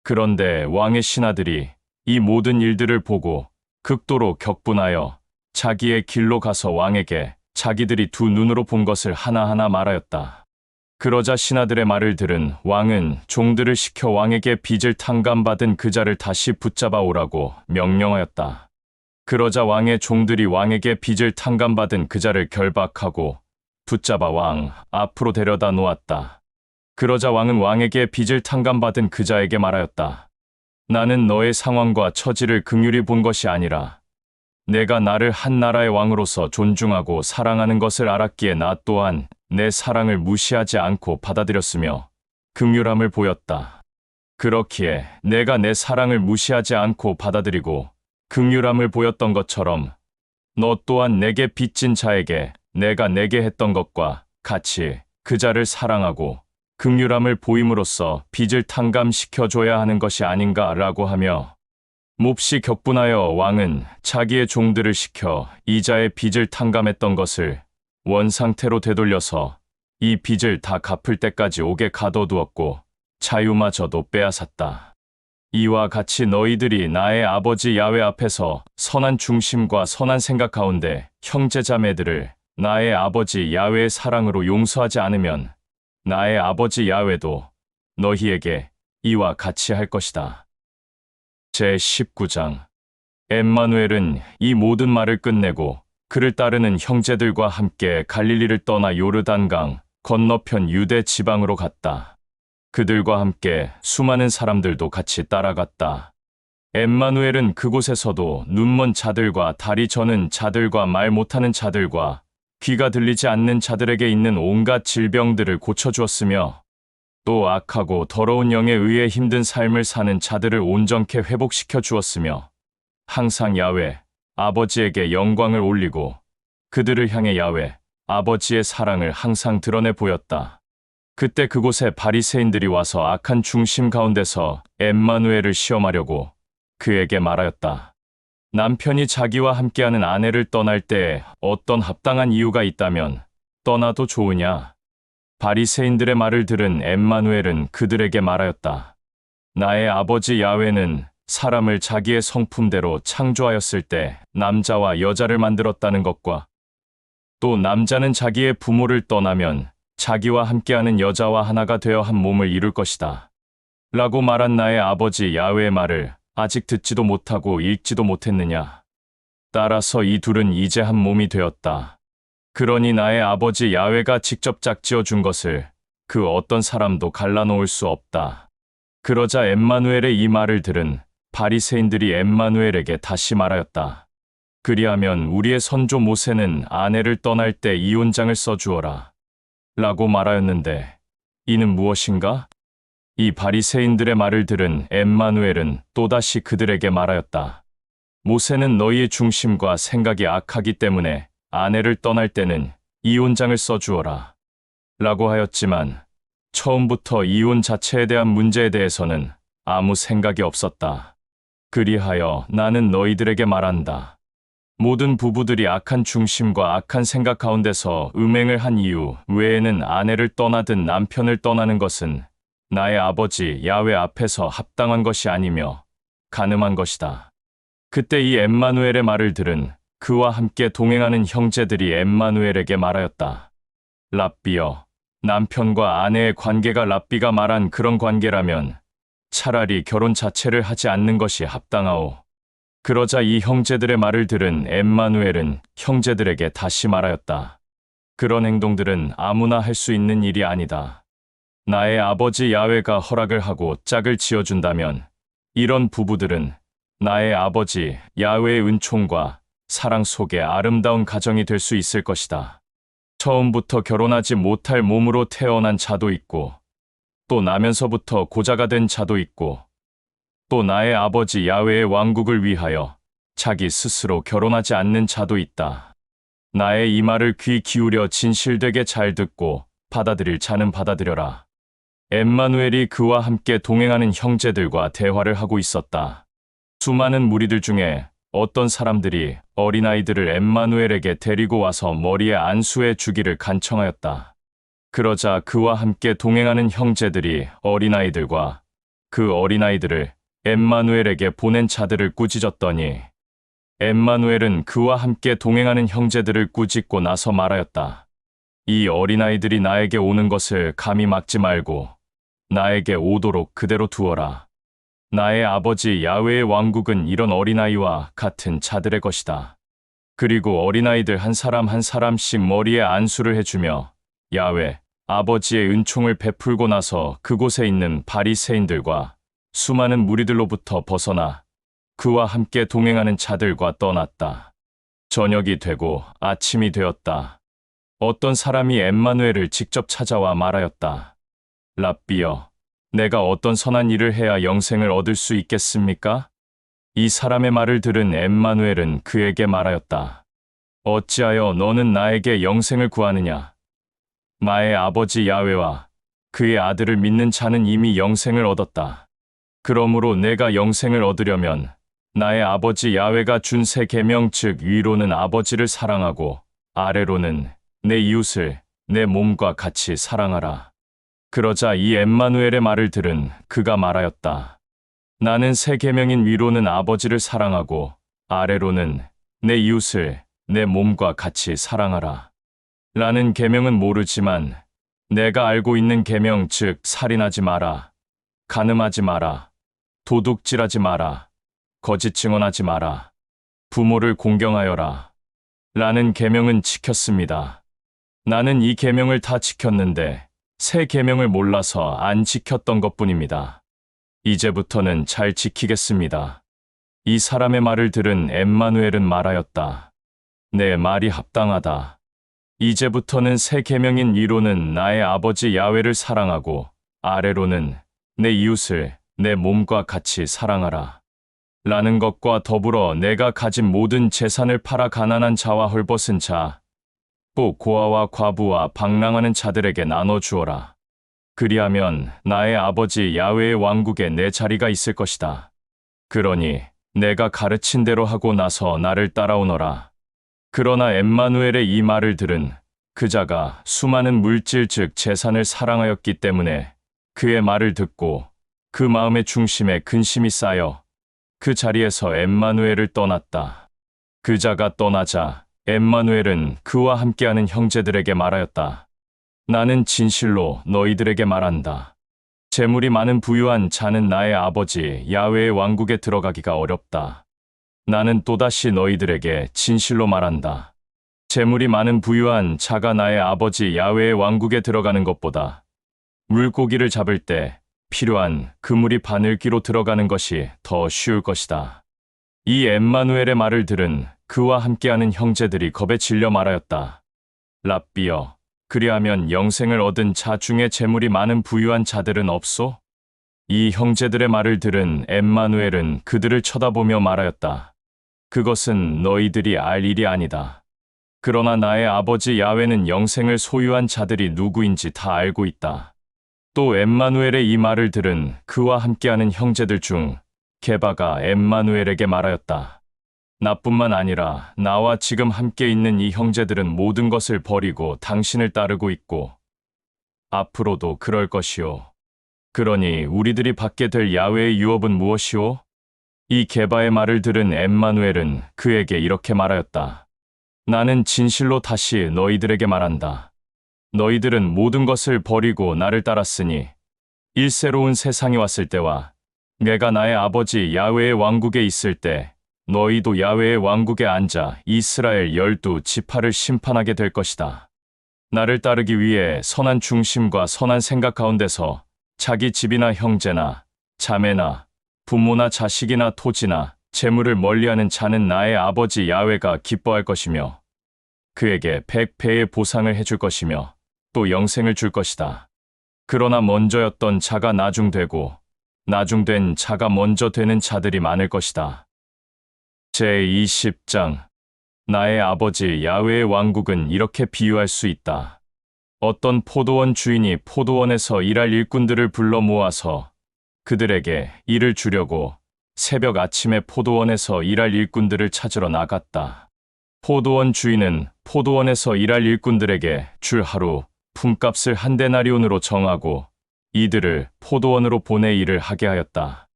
그런데 왕의 신하들이 이 모든 일들을 보고 극도로 격분하여 자기의 길로 가서 왕에게 자기들이 두 눈으로 본 것을 하나하나 말하였다. 그러자 신하들의 말을 들은 왕은 종들을 시켜 왕에게 빚을 탕감받은 그 자를 다시 붙잡아 오라고 명령하였다. 그러자 왕의 종들이 왕에게 빚을 탕감받은 그 자를 결박하고 붙잡아 왕 앞으로 데려다 놓았다. 그러자 왕은 왕에게 빚을 탕감받은 그 자에게 말하였다. 나는 너의 상황과 처지를 긍휼히 본 것이 아니라 내가 나를 한 나라의 왕으로서 존중하고 사랑하는 것을 알았기에 나 또한 내 사랑을 무시하지 않고 받아들였으며 긍휼함을 보였다. 그렇기에 내가 내 사랑을 무시하지 않고 받아들이고 긍휼함을 보였던 것처럼 너 또한 내게 빚진 자에게 내가 내게 했던 것과 같이 그 자를 사랑하고 긍휼함을 보임으로써 빚을 탕감시켜줘야 하는 것이 아닌가라고 하며 몹시 격분하여 왕은 자기의 종들을 시켜 이자의 빚을 탕감했던 것을 원상태로 되돌려서 이 빚을 다 갚을 때까지 옥에 가둬두었고 자유마저도 빼앗았다. 이와 같이 너희들이 나의 아버지 야훼 앞에서 선한 중심과 선한 생각 가운데 형제자매들을 나의 아버지 야훼의 사랑으로 용서하지 않으면 나의 아버지 야훼도 너희에게 이와 같이 할 것이다. 제19장 엠마누엘은 이 모든 말을 끝내고 그를 따르는 형제들과 함께 갈릴리를 떠나 요르단강 건너편 유대 지방으로 갔다. 그들과 함께 수많은 사람들도 같이 따라갔다. 엠마누엘은 그곳에서도 눈먼 자들과 다리 저는 자들과 말 못하는 자들과 귀가 들리지 않는 자들에게 있는 온갖 질병들을 고쳐주었으며 또 악하고 더러운 영에 의해 힘든 삶을 사는 자들을 온전케 회복시켜 주었으며 항상 야훼 아버지에게 영광을 올리고 그들을 향해 야훼 아버지의 사랑을 항상 드러내 보였다. 그때 그곳에 바리새인들이 와서 악한 중심 가운데서 엠마누엘을 시험하려고 그에게 말하였다. 남편이 자기와 함께하는 아내를 떠날 때에 어떤 합당한 이유가 있다면 떠나도 좋으냐? 바리새인들의 말을 들은 엠마누엘은 그들에게 말하였다. 나의 아버지 야훼는 사람을 자기의 성품대로 창조하였을 때 남자와 여자를 만들었다는 것과 또 남자는 자기의 부모를 떠나면 자기와 함께하는 여자와 하나가 되어 한 몸을 이룰 것이다. 라고 말한 나의 아버지 야훼의 말을 아직 듣지도 못하고 읽지도 못했느냐. 따라서 이 둘은 이제 한 몸이 되었다. 그러니 나의 아버지 야훼가 직접 짝지어 준 것을 그 어떤 사람도 갈라놓을 수 없다. 그러자 엠마누엘의 이 말을 들은 바리새인들이 엠마누엘에게 다시 말하였다. 그리하면 우리의 선조 모세는 아내를 떠날 때 이혼장을 써주어라. 라고 말하였는데 이는 무엇인가? 이 바리새인들의 말을 들은 엠마누엘은 또다시 그들에게 말하였다. 모세는 너희의 중심과 생각이 악하기 때문에 아내를 떠날 때는 이혼장을 써주어라. 라고 하였지만 처음부터 이혼 자체에 대한 문제에 대해서는 아무 생각이 없었다. 그리하여 나는 너희들에게 말한다. 모든 부부들이 악한 중심과 악한 생각 가운데서 음행을 한 이유 외에는 아내를 떠나든 남편을 떠나는 것은 나의 아버지 야훼 앞에서 합당한 것이 아니며 간음한 것이다. 그때 이 엠마누엘의 말을 들은 그와 함께 동행하는 형제들이 엠마누엘에게 말하였다. 랍비여, 남편과 아내의 관계가 랍비가 말한 그런 관계라면 차라리 결혼 자체를 하지 않는 것이 합당하오. 그러자 이 형제들의 말을 들은 엠마누엘은 형제들에게 다시 말하였다. 그런 행동들은 아무나 할 수 있는 일이 아니다. 나의 아버지 야훼가 허락을 하고 짝을 지어준다면 이런 부부들은 나의 아버지 야훼의 은총과 사랑 속에 아름다운 가정이 될 수 있을 것이다. 처음부터 결혼하지 못할 몸으로 태어난 자도 있고 또 나면서부터 고자가 된 자도 있고 또 나의 아버지 야훼의 왕국을 위하여 자기 스스로 결혼하지 않는 자도 있다. 나의 이 말을 귀 기울여 진실되게 잘 듣고 받아들일 자는 받아들여라. 엠마누엘이 그와 함께 동행하는 형제들과 대화를 하고 있었다. 수많은 무리들 중에 어떤 사람들이 어린아이들을 엠마누엘에게 데리고 와서 머리에 안수해 주기를 간청하였다. 그러자 그와 함께 동행하는 형제들이 어린아이들과 그 어린아이들을 엠마누엘에게 보낸 자들을 꾸짖었더니 엠마누엘은 그와 함께 동행하는 형제들을 꾸짖고 나서 말하였다. 이 어린아이들이 나에게 오는 것을 감히 막지 말고 나에게 오도록 그대로 두어라. 나의 아버지 야훼의 왕국은 이런 어린아이와 같은 자들의 것이다. 그리고 어린아이들 한 사람 한 사람씩 머리에 안수를 해주며 야훼 아버지의 은총을 베풀고 나서 그곳에 있는 바리새인들과 수많은 무리들로부터 벗어나 그와 함께 동행하는 자들과 떠났다. 저녁이 되고 아침이 되었다. 어떤 사람이 엠마누엘을 직접 찾아와 말하였다. 랍비여, 내가 어떤 선한 일을 해야 영생을 얻을 수 있겠습니까? 이 사람의 말을 들은 엠마누엘은 그에게 말하였다. 어찌하여 너는 나에게 영생을 구하느냐? 나의 아버지 야훼와 그의 아들을 믿는 자는 이미 영생을 얻었다. 그러므로 내가 영생을 얻으려면 나의 아버지 야훼가 준 세 계명 즉 위로는 아버지를 사랑하고 아래로는 내 이웃을 내 몸과 같이 사랑하라. 그러자 이 엠마누엘의 말을 들은 그가 말하였다. 나는 세 계명인 위로는 아버지를 사랑하고 아래로는 내 이웃을 내 몸과 같이 사랑하라. 라는 계명은 모르지만 내가 알고 있는 계명 즉 살인하지 마라, 간음하지 마라, 도둑질하지 마라, 거짓 증언하지 마라, 부모를 공경하여라. 라는 계명은 지켰습니다. 나는 이 계명을 다 지켰는데 새 계명을 몰라서 안 지켰던 것뿐입니다. 이제부터는 잘 지키겠습니다. 이 사람의 말을 들은 엠마누엘은 말하였다. 내 말이 합당하다. 이제부터는 새 계명인 위로는 나의 아버지 야훼를 사랑하고 아래로는 내 이웃을 내 몸과 같이 사랑하라. 라는 것과 더불어 내가 가진 모든 재산을 팔아 가난한 자와 헐벗은 자, 또 고아와 과부와 방랑하는 자들에게 나눠주어라. 그리하면 나의 아버지 야훼의 왕국에 내 자리가 있을 것이다. 그러니 내가 가르친 대로 하고 나서 나를 따라오너라. 그러나 엠마누엘의 이 말을 들은 그 자가 수많은 물질 즉 재산을 사랑하였기 때문에 그의 말을 듣고 그 마음의 중심에 근심이 쌓여 그 자리에서 엠마누엘을 떠났다. 그 자가 떠나자 엠마누엘은 그와 함께하는 형제들에게 말하였다. 나는 진실로 너희들에게 말한다. 재물이 많은 부유한 자는 나의 아버지 야훼의 왕국에 들어가기가 어렵다. 나는 또다시 너희들에게 진실로 말한다. 재물이 많은 부유한 자가 나의 아버지 야훼의 왕국에 들어가는 것보다 물고기를 잡을 때 필요한 그물이 바늘기로 들어가는 것이 더 쉬울 것이다. 이 엠마누엘의 말을 들은 그와 함께하는 형제들이 겁에 질려 말하였다. 랍비여, 그리하면 영생을 얻은 자 중에 재물이 많은 부유한 자들은 없소? 이 형제들의 말을 들은 엠마누엘은 그들을 쳐다보며 말하였다. 그것은 너희들이 알 일이 아니다. 그러나 나의 아버지 야훼는 영생을 소유한 자들이 누구인지 다 알고 있다. 또 엠마누엘의 이 말을 들은 그와 함께하는 형제들 중 게바가 엠마누엘에게 말하였다. 나뿐만 아니라 나와 지금 함께 있는 이 형제들은 모든 것을 버리고 당신을 따르고 있고 앞으로도 그럴 것이오. 그러니 우리들이 받게 될 야훼의 유업은 무엇이오? 이 게바의 말을 들은 엠마누엘은 그에게 이렇게 말하였다. 나는 진실로 다시 너희들에게 말한다. 너희들은 모든 것을 버리고 나를 따랐으니 일새로운 세상이 왔을 때와 내가 나의 아버지 야훼의 왕국에 있을 때 너희도 야훼의 왕국에 앉아 이스라엘 12지파를 심판하게 될 것이다. 나를 따르기 위해 선한 중심과 선한 생각 가운데서 자기 집이나 형제나 자매나 부모나 자식이나 토지나 재물을 멀리하는 자는 나의 아버지 야훼가 기뻐할 것이며 그에게 100배의 보상을 해줄 것이며 또 영생을 줄 것이다. 그러나 먼저였던 자가 나중되고 나중된 자가 먼저 되는 자들이 많을 것이다. 제20장 나의 아버지 야훼의 왕국은 이렇게 비유할 수 있다. 어떤 포도원 주인이 포도원에서 일할 일꾼들을 불러 모아서 그들에게 일을 주려고 새벽 아침에 포도원에서 일할 일꾼들을 찾으러 나갔다. 포도원 주인은 포도원에서 일할 일꾼들에게 줄 하루 품값을 한 데나리온으로 정하고 이들을 포도원으로 보내 일을 하게 하였다.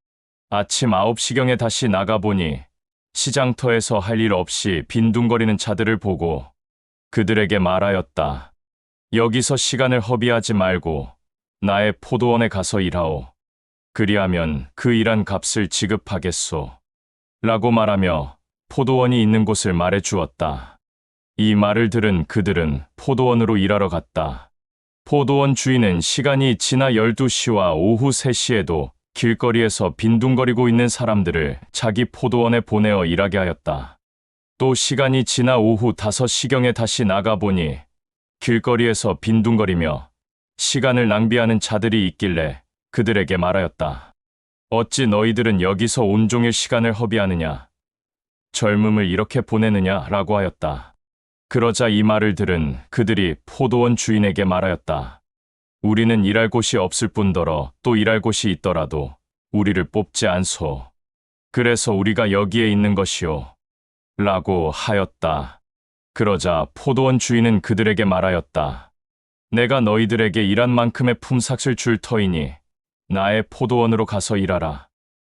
아침 9시경에 다시 나가보니 시장터에서 할 일 없이 빈둥거리는 자들을 보고 그들에게 말하였다. 여기서 시간을 허비하지 말고 나의 포도원에 가서 일하오. 그리하면 그 일한 값을 지급하겠소. 라고 말하며 포도원이 있는 곳을 말해 주었다. 이 말을 들은 그들은 포도원으로 일하러 갔다. 포도원 주인은 시간이 지나 12시와 오후 3시에도 길거리에서 빈둥거리고 있는 사람들을 자기 포도원에 보내어 일하게 하였다. 또 시간이 지나 오후 5시경에 다시 나가보니 길거리에서 빈둥거리며 시간을 낭비하는 자들이 있길래 그들에게 말하였다. 어찌 너희들은 여기서 온종일 시간을 허비하느냐? 젊음을 이렇게 보내느냐? 라고 하였다. 그러자 이 말을 들은 그들이 포도원 주인에게 말하였다. 우리는 일할 곳이 없을 뿐더러 또 일할 곳이 있더라도 우리를 뽑지 않소. 그래서 우리가 여기에 있는 것이오. 라고 하였다. 그러자 포도원 주인은 그들에게 말하였다. 내가 너희들에게 일한 만큼의 품삯을 줄 터이니 나의 포도원으로 가서 일하라.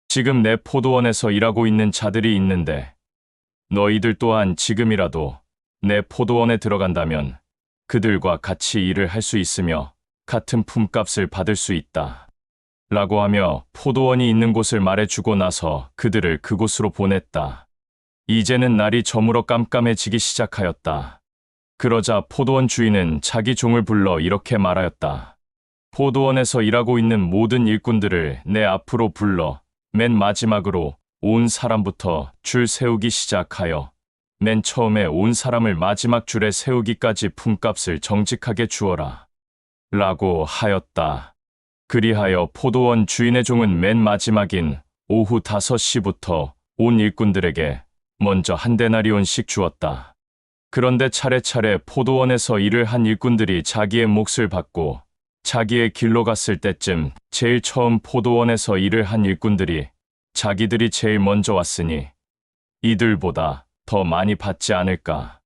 지금 내 포도원에서 일하고 있는 자들이 있는데 너희들 또한 지금이라도 내 포도원에 들어간다면 그들과 같이 일을 할 수 있으며 같은 품값을 받을 수 있다. 라고 하며 포도원이 있는 곳을 말해주고 나서 그들을 그곳으로 보냈다. 이제는 날이 저물어 깜깜해지기 시작하였다. 그러자 포도원 주인은 자기 종을 불러 이렇게 말하였다. 포도원에서 일하고 있는 모든 일꾼들을 내 앞으로 불러 맨 마지막으로 온 사람부터 줄 세우기 시작하여 맨 처음에 온 사람을 마지막 줄에 세우기까지 품값을 정직하게 주어라. 라고 하였다. 그리하여 포도원 주인의 종은 맨 마지막인 오후 5시부터 온 일꾼들에게 먼저 한 데나리온씩 주었다. 그런데 차례차례 포도원에서 일을 한 일꾼들이 자기의 몫을 받고 자기의 길로 갔을 때쯤 제일 처음 포도원에서 일을 한 일꾼들이 자기들이 제일 먼저 왔으니 이들보다 더 많이 받지 않을까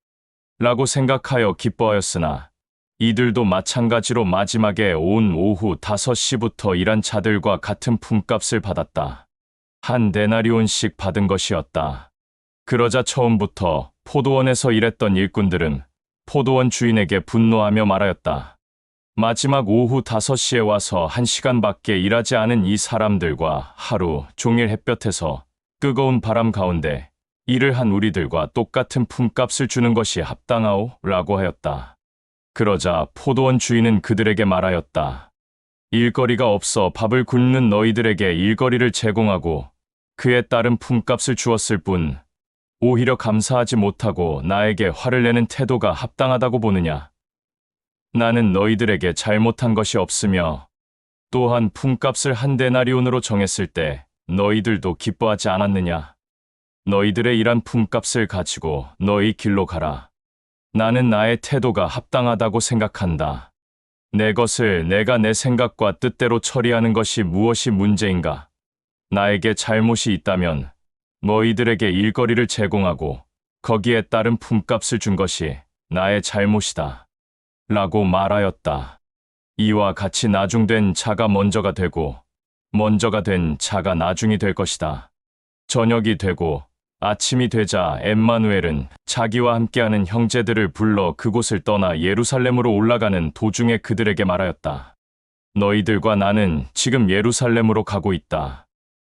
라고 생각하여 기뻐하였으나 이들도 마찬가지로 마지막에 온 오후 5시부터 일한 자들과 같은 품값을 받았다. 한 데나리온씩 받은 것이었다. 그러자 처음부터 포도원에서 일했던 일꾼들은 포도원 주인에게 분노하며 말하였다. 마지막 오후 5시에 와서 1시간밖에 일하지 않은 이 사람들과 하루 종일 햇볕에서 뜨거운 바람 가운데 일을 한 우리들과 똑같은 품값을 주는 것이 합당하오? 라고 하였다. 그러자 포도원 주인은 그들에게 말하였다. 일거리가 없어 밥을 굶는 너희들에게 일거리를 제공하고 그에 따른 품값을 주었을 뿐 오히려 감사하지 못하고 나에게 화를 내는 태도가 합당하다고 보느냐? 나는 너희들에게 잘못한 것이 없으며 또한 품값을 한 데나리온으로 정했을 때 너희들도 기뻐하지 않았느냐? 너희들의 일한 품값을 가지고 너희 길로 가라. 나는 나의 태도가 합당하다고 생각한다. 내 것을 내가 내 생각과 뜻대로 처리하는 것이 무엇이 문제인가? 나에게 잘못이 있다면 너희들에게 일거리를 제공하고 거기에 따른 품값을 준 것이 나의 잘못이다. 라고 말하였다. 이와 같이 나중된 자가 먼저가 되고 먼저가 된 자가 나중이 될 것이다. 저녁이 되고 아침이 되자 엠마누엘은 자기와 함께하는 형제들을 불러 그곳을 떠나 예루살렘으로 올라가는 도중에 그들에게 말하였다. 너희들과 나는 지금 예루살렘으로 가고 있다.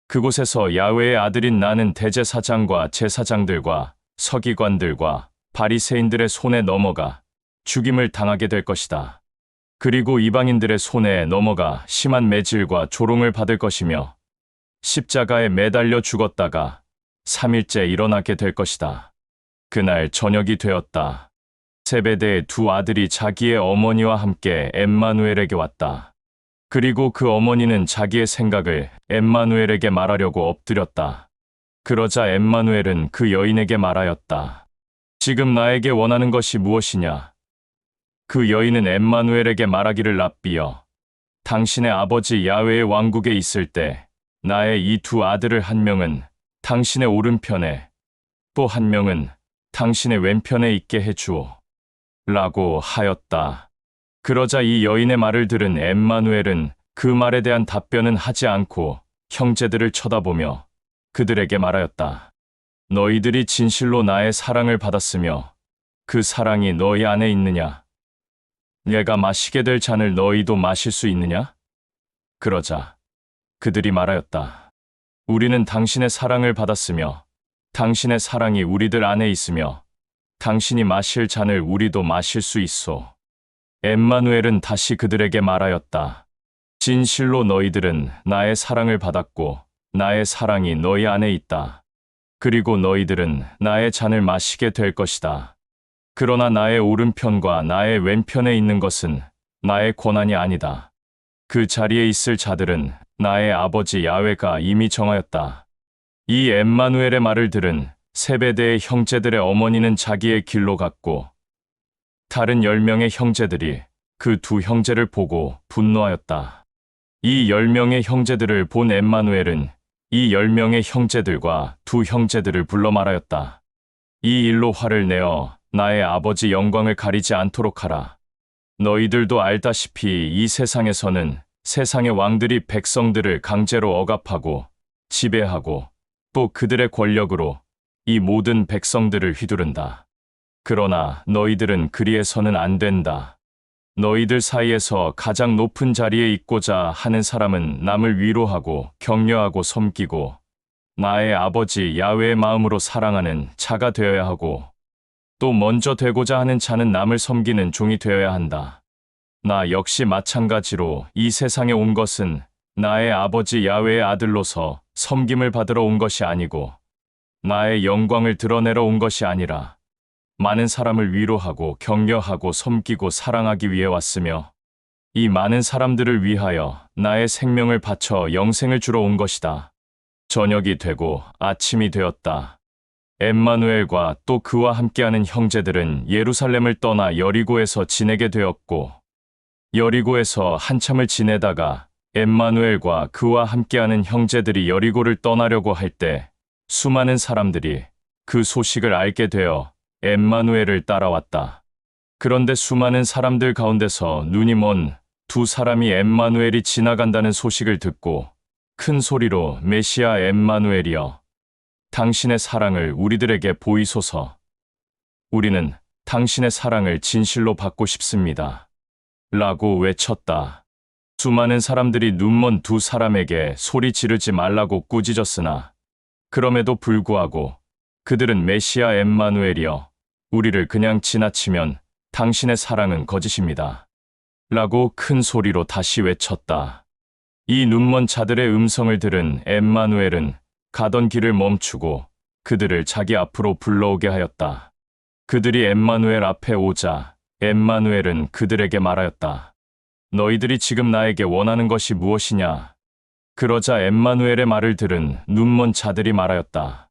그곳에서 야훼의 아들인 나는 대제사장과 제사장들과 서기관들과 바리새인들의 손에 넘어가 죽임을 당하게 될 것이다. 그리고 이방인들의 손에 넘어가 심한 매질과 조롱을 받을 것이며 십자가에 매달려 죽었다가 3일째 일어나게 될 것이다. 그날 저녁이 되었다. 세베대의 두 아들이 자기의 어머니와 함께 엠마누엘에게 왔다. 그리고 그 어머니는 자기의 생각을 엠마누엘에게 말하려고 엎드렸다. 그러자 엠마누엘은 그 여인에게 말하였다. 지금 나에게 원하는 것이 무엇이냐? 그 여인은 엠마누엘에게 말하기를 랍비여, 당신의 아버지 야훼의 왕국에 있을 때 나의 이 두 아들을 한 명은 당신의 오른편에 또 한 명은 당신의 왼편에 있게 해주오. 라고 하였다. 그러자 이 여인의 말을 들은 엠마누엘은 그 말에 대한 답변은 하지 않고 형제들을 쳐다보며 그들에게 말하였다. 너희들이 진실로 나의 사랑을 받았으며 그 사랑이 너희 안에 있느냐? 내가 마시게 될 잔을 너희도 마실 수 있느냐? 그러자 그들이 말하였다. 우리는 당신의 사랑을 받았으며 당신의 사랑이 우리들 안에 있으며 당신이 마실 잔을 우리도 마실 수 있소. 엠마누엘은 다시 그들에게 말하였다. 진실로 너희들은 나의 사랑을 받았고 나의 사랑이 너희 안에 있다. 그리고 너희들은 나의 잔을 마시게 될 것이다. 그러나 나의 오른편과 나의 왼편에 있는 것은 나의 권한이 아니다. 그 자리에 있을 자들은 나의 아버지 야훼가 이미 정하였다. 이 엠마누엘의 말을 들은 세베대의 형제들의 어머니는 자기의 길로 갔고 다른 10명의 형제들이 그 두 형제를 보고 분노하였다. 이 10명의 형제들을 본 엠마누엘은 이 10명의 형제들과 두 형제들을 불러 말하였다. 이 일로 화를 내어 나의 아버지 영광을 가리지 않도록 하라. 너희들도 알다시피 이 세상에서는 세상의 왕들이 백성들을 강제로 억압하고 지배하고 또 그들의 권력으로 이 모든 백성들을 휘두른다. 그러나 너희들은 그리해서는 안 된다. 너희들 사이에서 가장 높은 자리에 있고자 하는 사람은 남을 위로하고 격려하고 섬기고 나의 아버지 야훼의 마음으로 사랑하는 자가 되어야 하고 또 먼저 되고자 하는 자는 남을 섬기는 종이 되어야 한다. 나 역시 마찬가지로 이 세상에 온 것은 나의 아버지 야훼의 아들로서 섬김을 받으러 온 것이 아니고 나의 영광을 드러내러 온 것이 아니라 많은 사람을 위로하고 격려하고 섬기고 사랑하기 위해 왔으며 이 많은 사람들을 위하여 나의 생명을 바쳐 영생을 주러 온 것이다. 저녁이 되고 아침이 되었다. 엠마누엘과 또 그와 함께하는 형제들은 예루살렘을 떠나 여리고에서 지내게 되었고 여리고에서 한참을 지내다가 엠마누엘과 그와 함께하는 형제들이 여리고를 떠나려고 할 때 수많은 사람들이 그 소식을 알게 되어 엠마누엘을 따라왔다. 그런데 수많은 사람들 가운데서 눈이 먼 두 사람이 엠마누엘이 지나간다는 소식을 듣고 큰 소리로 메시아 엠마누엘이여, 당신의 사랑을 우리들에게 보이소서. 우리는 당신의 사랑을 진실로 받고 싶습니다. 라고 외쳤다. 수많은 사람들이 눈먼 두 사람에게 소리 지르지 말라고 꾸짖었으나 그럼에도 불구하고 그들은 메시아 엠마누엘이여, 우리를 그냥 지나치면 당신의 사랑은 거짓입니다. 라고 큰 소리로 다시 외쳤다. 이 눈먼 자들의 음성을 들은 엠마누엘은 가던 길을 멈추고 그들을 자기 앞으로 불러오게 하였다. 그들이 엠마누엘 앞에 오자 엠마누엘은 그들에게 말하였다. 너희들이 지금 나에게 원하는 것이 무엇이냐? 그러자 엠마누엘의 말을 들은 눈먼 자들이 말하였다.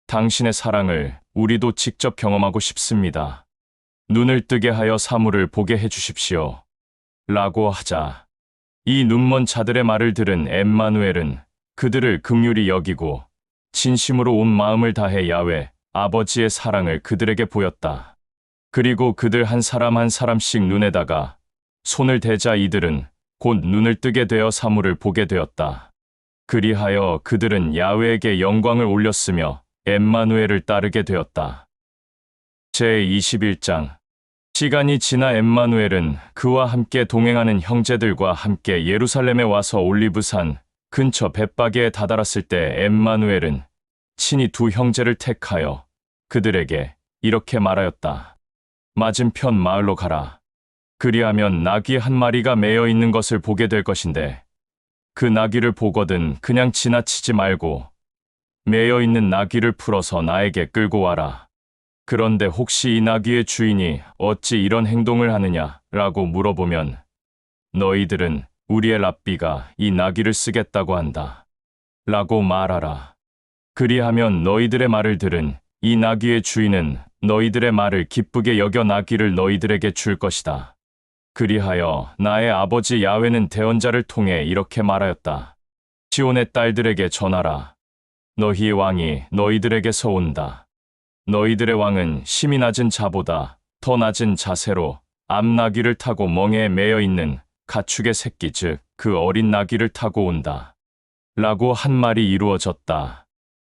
당신의 사랑을 우리도 직접 경험하고 싶습니다. 눈을 뜨게 하여 사물을 보게 해주십시오. 라고 하자. 이 눈먼 자들의 말을 들은 엠마누엘은 그들을 긍휼히 여기고 진심으로 온 마음을 다해 야훼 아버지의 사랑을 그들에게 보였다. 그리고 그들 한 사람 한 사람씩 눈에다가 손을 대자 이들은 곧 눈을 뜨게 되어 사물을 보게 되었다. 그리하여 그들은 야훼에게 영광을 올렸으며 엠마누엘을 따르게 되었다. 제21장. 시간이 지나 엠마누엘은 그와 함께 동행하는 형제들과 함께 예루살렘에 와서 올리브산 근처 벳바게에 다다랐을 때 엠마누엘은 친히 두 형제를 택하여 그들에게 이렇게 말하였다. 맞은편 마을로 가라. 그리하면 나귀 한 마리가 매여 있는 것을 보게 될 것인데 그 나귀를 보거든 그냥 지나치지 말고 매여 있는 나귀를 풀어서 나에게 끌고 와라. 그런데 혹시 이 나귀의 주인이 어찌 이런 행동을 하느냐라고 물어보면 너희들은 우리의 랍비가 이 나귀를 쓰겠다고 한다. 라고 말하라. 그리하면 너희들의 말을 들은 이 나귀의 주인은 너희들의 말을 기쁘게 여겨 나귀를 너희들에게 줄 것이다. 그리하여 나의 아버지 야훼는 대언자를 통해 이렇게 말하였다. 시온의 딸들에게 전하라. 너희의 왕이 너희들에게서 온다. 너희들의 왕은 심히 낮은 자보다 더 낮은 자세로 암나귀를 타고 멍에에 매여 있는 가축의 새끼 즉 그 어린 나귀를 타고 온다. 라고 한 말이 이루어졌다.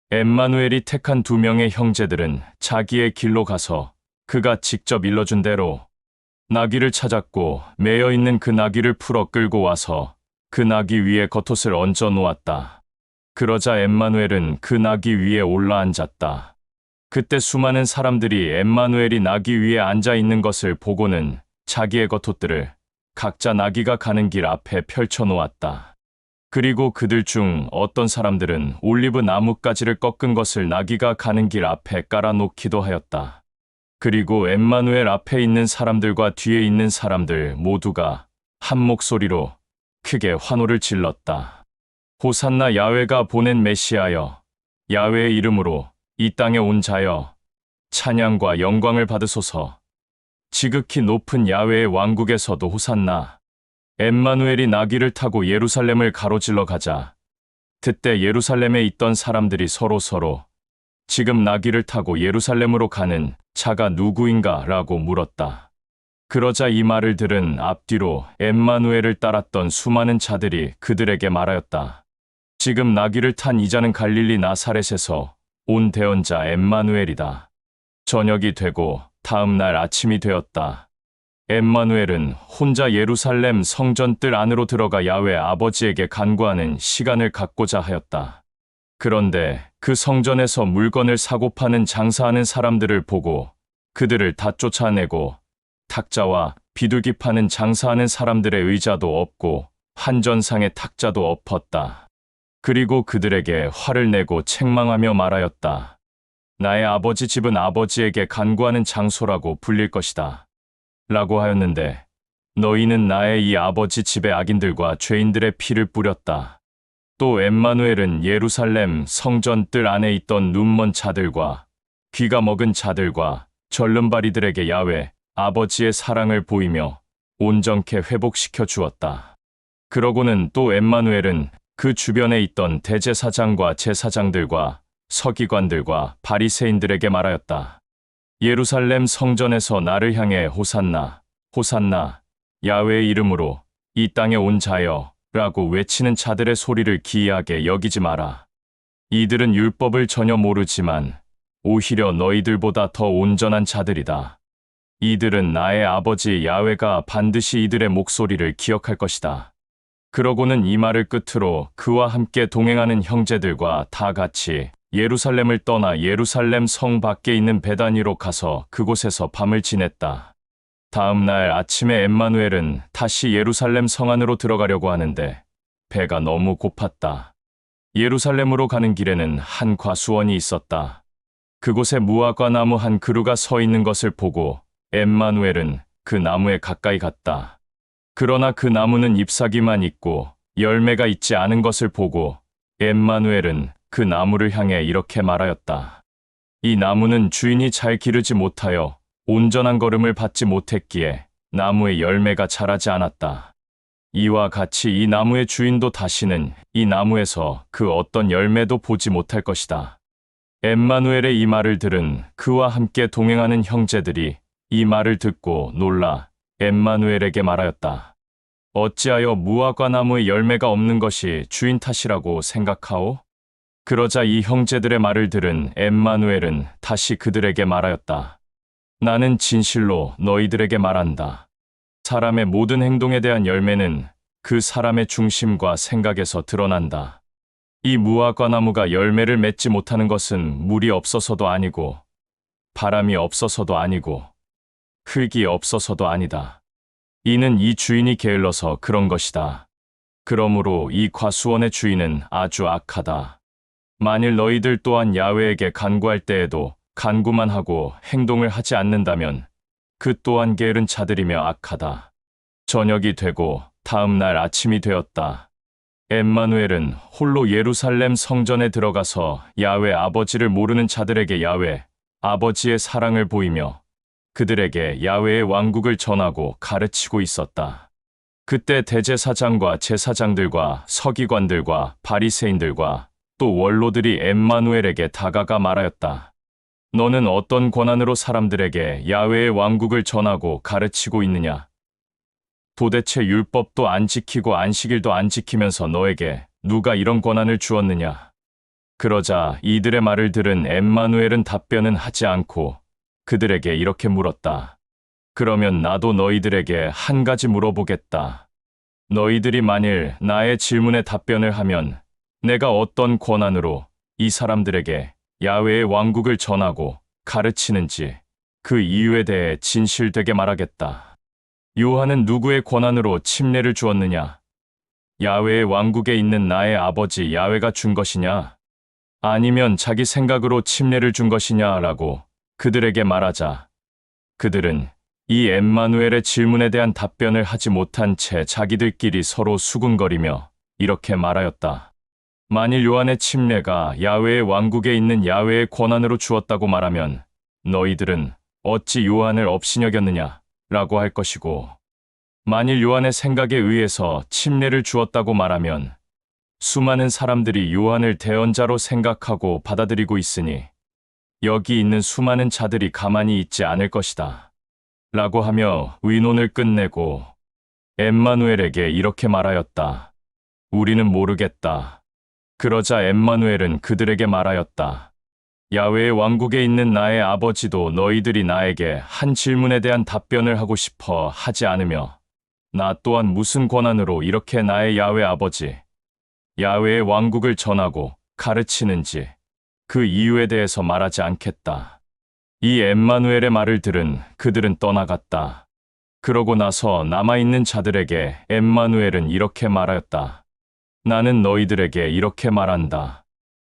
엠마누엘이 택한 두 명의 형제들은 자기의 길로 가서 그가 직접 일러준 대로 나귀를 찾았고 매여 있는 그 나귀를 풀어 끌고 와서 그 나귀 위에 겉옷을 얹어 놓았다. 그러자 엠마누엘은 그 나귀 위에 올라앉았다. 그때 수많은 사람들이 엠마누엘이 나귀 위에 앉아 있는 것을 보고는 자기의 겉옷들을 각자 나귀가 가는 길 앞에 펼쳐 놓았다. 그리고 그들 중 어떤 사람들은 올리브 나뭇가지를 꺾은 것을 나귀가 가는 길 앞에 깔아놓기도 하였다. 그리고 엠마누엘 앞에 있는 사람들과 뒤에 있는 사람들 모두가 한 목소리로 크게 환호를 질렀다. 호산나 야훼가 보낸 메시아여, 야훼의 이름으로 이 땅에 온 자여, 찬양과 영광을 받으소서. 지극히 높은 야훼의 왕국에서도 호산나. 엠마누엘이 나귀를 타고 예루살렘을 가로질러 가자. 그때 예루살렘에 있던 사람들이 서로 지금 나귀를 타고 예루살렘으로 가는 자가 누구인가? 라고 물었다. 그러자 이 말을 들은 앞뒤로 엠마누엘을 따랐던 수많은 자들이 그들에게 말하였다. 지금 나귀를 탄 이자는 갈릴리 나사렛에서 온 대언자 엠마누엘이다. 저녁이 되고 다음 날 아침이 되었다. 엠마누엘은 혼자 예루살렘 성전 뜰 안으로 들어가 야훼 아버지에게 간구하는 시간을 갖고자 하였다. 그런데 그 성전에서 물건을 사고 파는 장사하는 사람들을 보고 그들을 다 쫓아내고 탁자와 비둘기 파는 장사하는 사람들의 의자도 엎고 한전상의 탁자도 엎었다. 그리고 그들에게 화를 내고 책망하며 말하였다. 나의 아버지 집은 아버지에게 간구하는 장소라고 불릴 것이다. 라고 하였는데 너희는 나의 이 아버지 집의 악인들과 죄인들의 피를 뿌렸다. 또 엠마누엘은 예루살렘 성전 뜰 안에 있던 눈먼 자들과 귀가 먹은 자들과 절름발이들에게 야훼 아버지의 사랑을 보이며 온전케 회복시켜 주었다. 그러고는 또 엠마누엘은 그 주변에 있던 대제사장과 제사장들과 서기관들과 바리새인들에게 말하였다. 예루살렘 성전에서 나를 향해 호산나, 호산나, 야훼의 이름으로 이 땅에 온 자여 라고 외치는 자들의 소리를 기이하게 여기지 마라. 이들은 율법을 전혀 모르지만 오히려 너희들보다 더 온전한 자들이다. 이들은 나의 아버지 야훼가 반드시 이들의 목소리를 기억할 것이다. 그러고는 이 말을 끝으로 그와 함께 동행하는 형제들과 다 같이 예루살렘을 떠나 예루살렘 성 밖에 있는 베다니로 가서 그곳에서 밤을 지냈다. 다음 날 아침에 엠마누엘은 다시 예루살렘 성 안으로 들어가려고 하는데 배가 너무 고팠다. 예루살렘으로 가는 길에는 한 과수원이 있었다. 그곳에 무화과 나무 한 그루가 서 있는 것을 보고 엠마누엘은 그 나무에 가까이 갔다. 그러나 그 나무는 잎사귀만 있고 열매가 있지 않은 것을 보고 엠마누엘은 그 나무를 향해 이렇게 말하였다. 이 나무는 주인이 잘 기르지 못하여 온전한 거름을 받지 못했기에 나무의 열매가 자라지 않았다. 이와 같이 이 나무의 주인도 다시는 이 나무에서 그 어떤 열매도 보지 못할 것이다. 엠마누엘의 이 말을 들은 그와 함께 동행하는 형제들이 이 말을 듣고 놀라 엠마누엘에게 말하였다. 어찌하여 무화과 나무의 열매가 없는 것이 주인 탓이라고 생각하오? 그러자 이 형제들의 말을 들은 엠마누엘은 다시 그들에게 말하였다. 나는 진실로 너희들에게 말한다. 사람의 모든 행동에 대한 열매는 그 사람의 중심과 생각에서 드러난다. 이 무화과 나무가 열매를 맺지 못하는 것은 물이 없어서도 아니고 바람이 없어서도 아니고 흙이 없어서도 아니다. 이는 이 주인이 게을러서 그런 것이다. 그러므로 이 과수원의 주인은 아주 악하다. 만일 너희들 또한 야훼에게 간구할 때에도 간구만 하고 행동을 하지 않는다면 그 또한 게으른 자들이며 악하다. 저녁이 되고 다음 날 아침이 되었다. 엠마누엘은 홀로 예루살렘 성전에 들어가서 야훼 아버지를 모르는 자들에게 야훼 아버지의 사랑을 보이며 그들에게 야훼의 왕국을 전하고 가르치고 있었다. 그때 대제사장과 제사장들과 서기관들과 바리새인들과 또 원로들이 엠마누엘에게 다가가 말하였다. 너는 어떤 권한으로 사람들에게 야훼의 왕국을 전하고 가르치고 있느냐? 도대체 율법도 안 지키고 안식일도 안 지키면서 너에게 누가 이런 권한을 주었느냐? 그러자 이들의 말을 들은 엠마누엘은 답변은 하지 않고 그들에게 이렇게 물었다. 그러면 나도 너희들에게 한 가지 물어보겠다. 너희들이 만일 나의 질문에 답변을 하면 내가 어떤 권한으로 이 사람들에게 야훼의 왕국을 전하고 가르치는지 그 이유에 대해 진실되게 말하겠다. 요한은 누구의 권한으로 침례를 주었느냐? 야훼의 왕국에 있는 나의 아버지 야훼가 준 것이냐? 아니면 자기 생각으로 침례를 준 것이냐라고 그들에게 말하자 그들은 이 엠마누엘의 질문에 대한 답변을 하지 못한 채 자기들끼리 서로 수군거리며 이렇게 말하였다. 만일 요한의 침례가 야훼의 왕국에 있는 야훼의 권한으로 주었다고 말하면 너희들은 어찌 요한을 업신여겼느냐 라고 할 것이고 만일 요한의 생각에 의해서 침례를 주었다고 말하면 수많은 사람들이 요한을 대언자로 생각하고 받아들이고 있으니 여기 있는 수많은 자들이 가만히 있지 않을 것이다. 라고 하며 의논을 끝내고 엠마누엘에게 이렇게 말하였다. 우리는 모르겠다. 그러자 엠마누엘은 그들에게 말하였다. 야훼의 왕국에 있는 나의 아버지도 너희들이 나에게 한 질문에 대한 답변을 하고 싶어 하지 않으며 나 또한 무슨 권한으로 이렇게 나의 야훼 아버지, 야훼의 왕국을 전하고 가르치는지 그 이유에 대해서 말하지 않겠다. 이 엠마누엘의 말을 들은 그들은 떠나갔다. 그러고 나서 남아있는 자들에게 엠마누엘은 이렇게 말하였다. 나는 너희들에게 이렇게 말한다.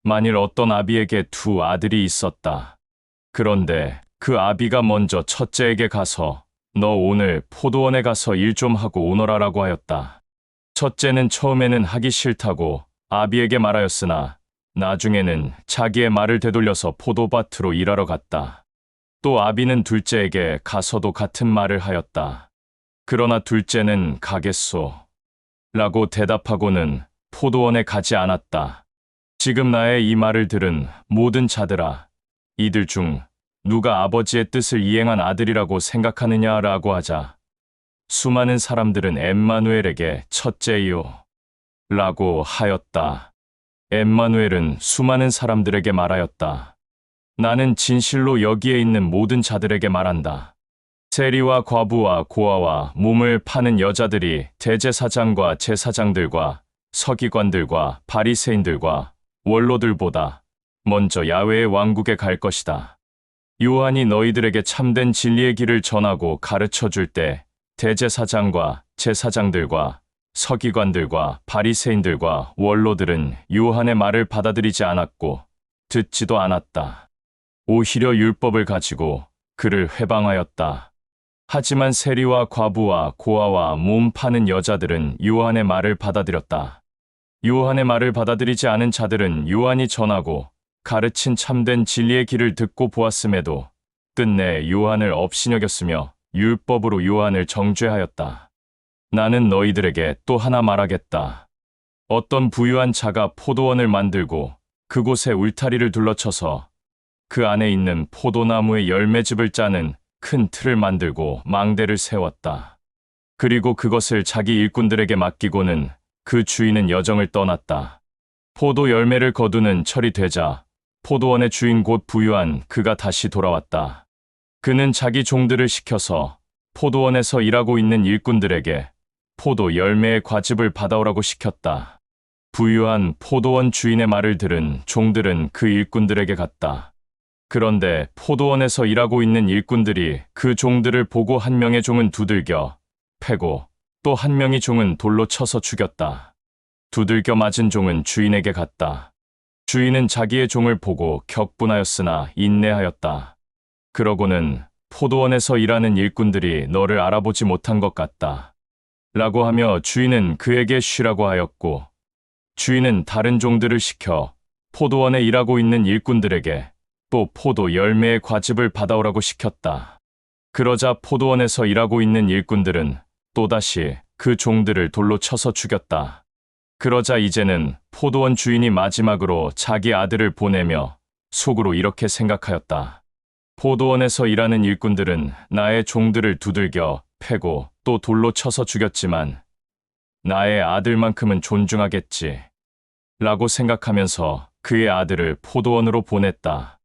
만일 어떤 아비에게 두 아들이 있었다. 그런데 그 아비가 먼저 첫째에게 가서 너 오늘 포도원에 가서 일 좀 하고 오너라라고 하였다. 첫째는 처음에는 하기 싫다고 아비에게 말하였으나 나중에는 자기의 말을 되돌려서 포도밭으로 일하러 갔다. 또 아비는 둘째에게 가서도 같은 말을 하였다. 그러나 둘째는 가겠소. 라고 대답하고는 포도원에 가지 않았다. 지금 나의 이 말을 들은 모든 자들아, 이들 중 누가 아버지의 뜻을 이행한 아들이라고 생각하느냐라고 하자 수많은 사람들은 엠마누엘에게 첫째요. 라고 하였다. 엠마누엘은 수많은 사람들에게 말하였다. 나는 진실로 여기에 있는 모든 자들에게 말한다. 세리와 과부와 고아와 몸을 파는 여자들이 대제사장과 제사장들과 서기관들과 바리새인들과 원로들보다 먼저 야훼의 왕국에 갈 것이다. 요한이 너희들에게 참된 진리의 길을 전하고 가르쳐 줄 때 대제사장과 제사장들과 서기관들과 바리새인들과 원로들은 요한의 말을 받아들이지 않았고 듣지도 않았다. 오히려 율법을 가지고 그를 회방하였다. 하지만 세리와 과부와 고아와 몸 파는 여자들은 요한의 말을 받아들였다. 요한의 말을 받아들이지 않은 자들은 요한이 전하고 가르친 참된 진리의 길을 듣고 보았음에도 끝내 요한을 업신여겼으며 율법으로 요한을 정죄하였다. 나는 너희들에게 또 하나 말하겠다. 어떤 부유한 자가 포도원을 만들고 그곳에 울타리를 둘러쳐서 그 안에 있는 포도나무의 열매즙을 짜는 큰 틀을 만들고 망대를 세웠다. 그리고 그것을 자기 일꾼들에게 맡기고는 그 주인은 여정을 떠났다. 포도 열매를 거두는 철이 되자 포도원의 주인 곧 부유한 그가 다시 돌아왔다. 그는 자기 종들을 시켜서 포도원에서 일하고 있는 일꾼들에게 포도 열매의 과즙을 받아오라고 시켰다. 부유한 포도원 주인의 말을 들은 종들은 그 일꾼들에게 갔다. 그런데 포도원에서 일하고 있는 일꾼들이 그 종들을 보고 한 명의 종은 두들겨 패고 또 한 명의 종은 돌로 쳐서 죽였다. 두들겨 맞은 종은 주인에게 갔다. 주인은 자기의 종을 보고 격분하였으나 인내하였다. 그러고는 포도원에서 일하는 일꾼들이 너를 알아보지 못한 것 같다. 라고 하며 주인은 그에게 쉬라고 하였고, 주인은 다른 종들을 시켜 포도원에 일하고 있는 일꾼들에게 또 포도 열매의 과즙을 받아오라고 시켰다. 그러자 포도원에서 일하고 있는 일꾼들은 또다시 그 종들을 돌로 쳐서 죽였다. 그러자 이제는 포도원 주인이 마지막으로 자기 아들을 보내며 속으로 이렇게 생각하였다. 포도원에서 일하는 일꾼들은 나의 종들을 두들겨 패고 또 돌로 쳐서 죽였지만 나의 아들만큼은 존중하겠지. 라고 생각하면서 그의 아들을 포도원으로 보냈다.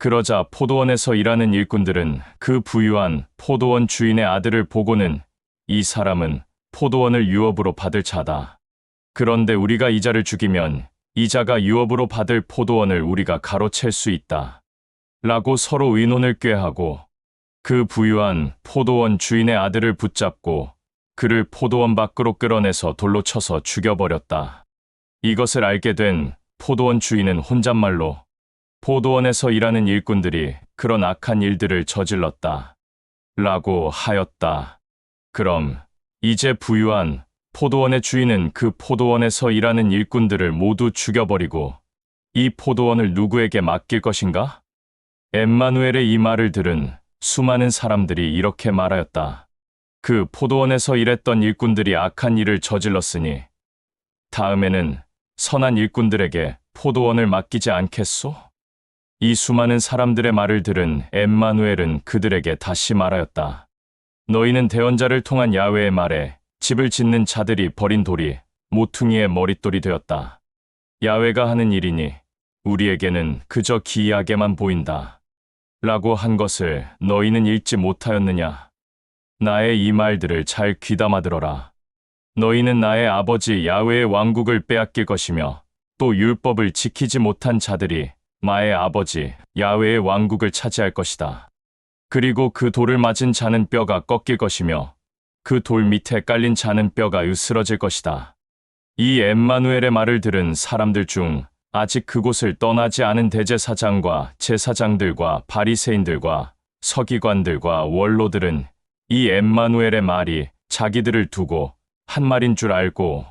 그러자 포도원에서 일하는 일꾼들은 그 부유한 포도원 주인의 아들을 보고는 이 사람은 포도원을 유업으로 받을 자다. 그런데 우리가 이 자를 죽이면 이 자가 유업으로 받을 포도원을 우리가 가로챌 수 있다. 라고 서로 의논을 꾀하고 그 부유한 포도원 주인의 아들을 붙잡고 그를 포도원 밖으로 끌어내서 돌로 쳐서 죽여버렸다. 이것을 알게 된 포도원 주인은 혼잣말로 포도원에서 일하는 일꾼들이 그런 악한 일들을 저질렀다. 라고 하였다. 그럼 이제 부유한 포도원의 주인은 그 포도원에서 일하는 일꾼들을 모두 죽여버리고 이 포도원을 누구에게 맡길 것인가? 엠마누엘의 이 말을 들은 수많은 사람들이 이렇게 말하였다. 그 포도원에서 일했던 일꾼들이 악한 일을 저질렀으니 다음에는 선한 일꾼들에게 포도원을 맡기지 않겠소? 이 수많은 사람들의 말을 들은 엠마누엘은 그들에게 다시 말하였다. 너희는 대언자를 통한 야훼의 말에 집을 짓는 자들이 버린 돌이 모퉁이의 머릿돌이 되었다. 야훼가 하는 일이니 우리에게는 그저 기이하게만 보인다. 라고 한 것을 너희는 읽지 못하였느냐? 나의 이 말들을 잘 귀담아 들어라. 너희는 나의 아버지 야훼의 왕국을 빼앗길 것이며 또 율법을 지키지 못한 자들이 나의 아버지 야훼의 왕국을 차지할 것이다. 그리고 그 돌을 맞은 자는 뼈가 꺾일 것이며 그 돌 밑에 깔린 자는 뼈가 으스러질 것이다. 이 엠마누엘의 말을 들은 사람들 중 아직 그곳을 떠나지 않은 대제사장과 제사장들과 바리새인들과 서기관들과 원로들은 이 엠마누엘의 말이 자기들을 두고 한 말인 줄 알고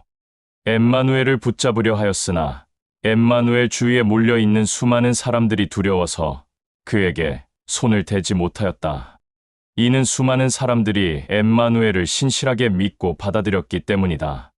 엠마누엘을 붙잡으려 하였으나 엠마누엘 주위에 몰려있는 수많은 사람들이 두려워서 그에게 손을 대지 못하였다. 이는 수많은 사람들이 엠마누엘을 신실하게 믿고 받아들였기 때문이다.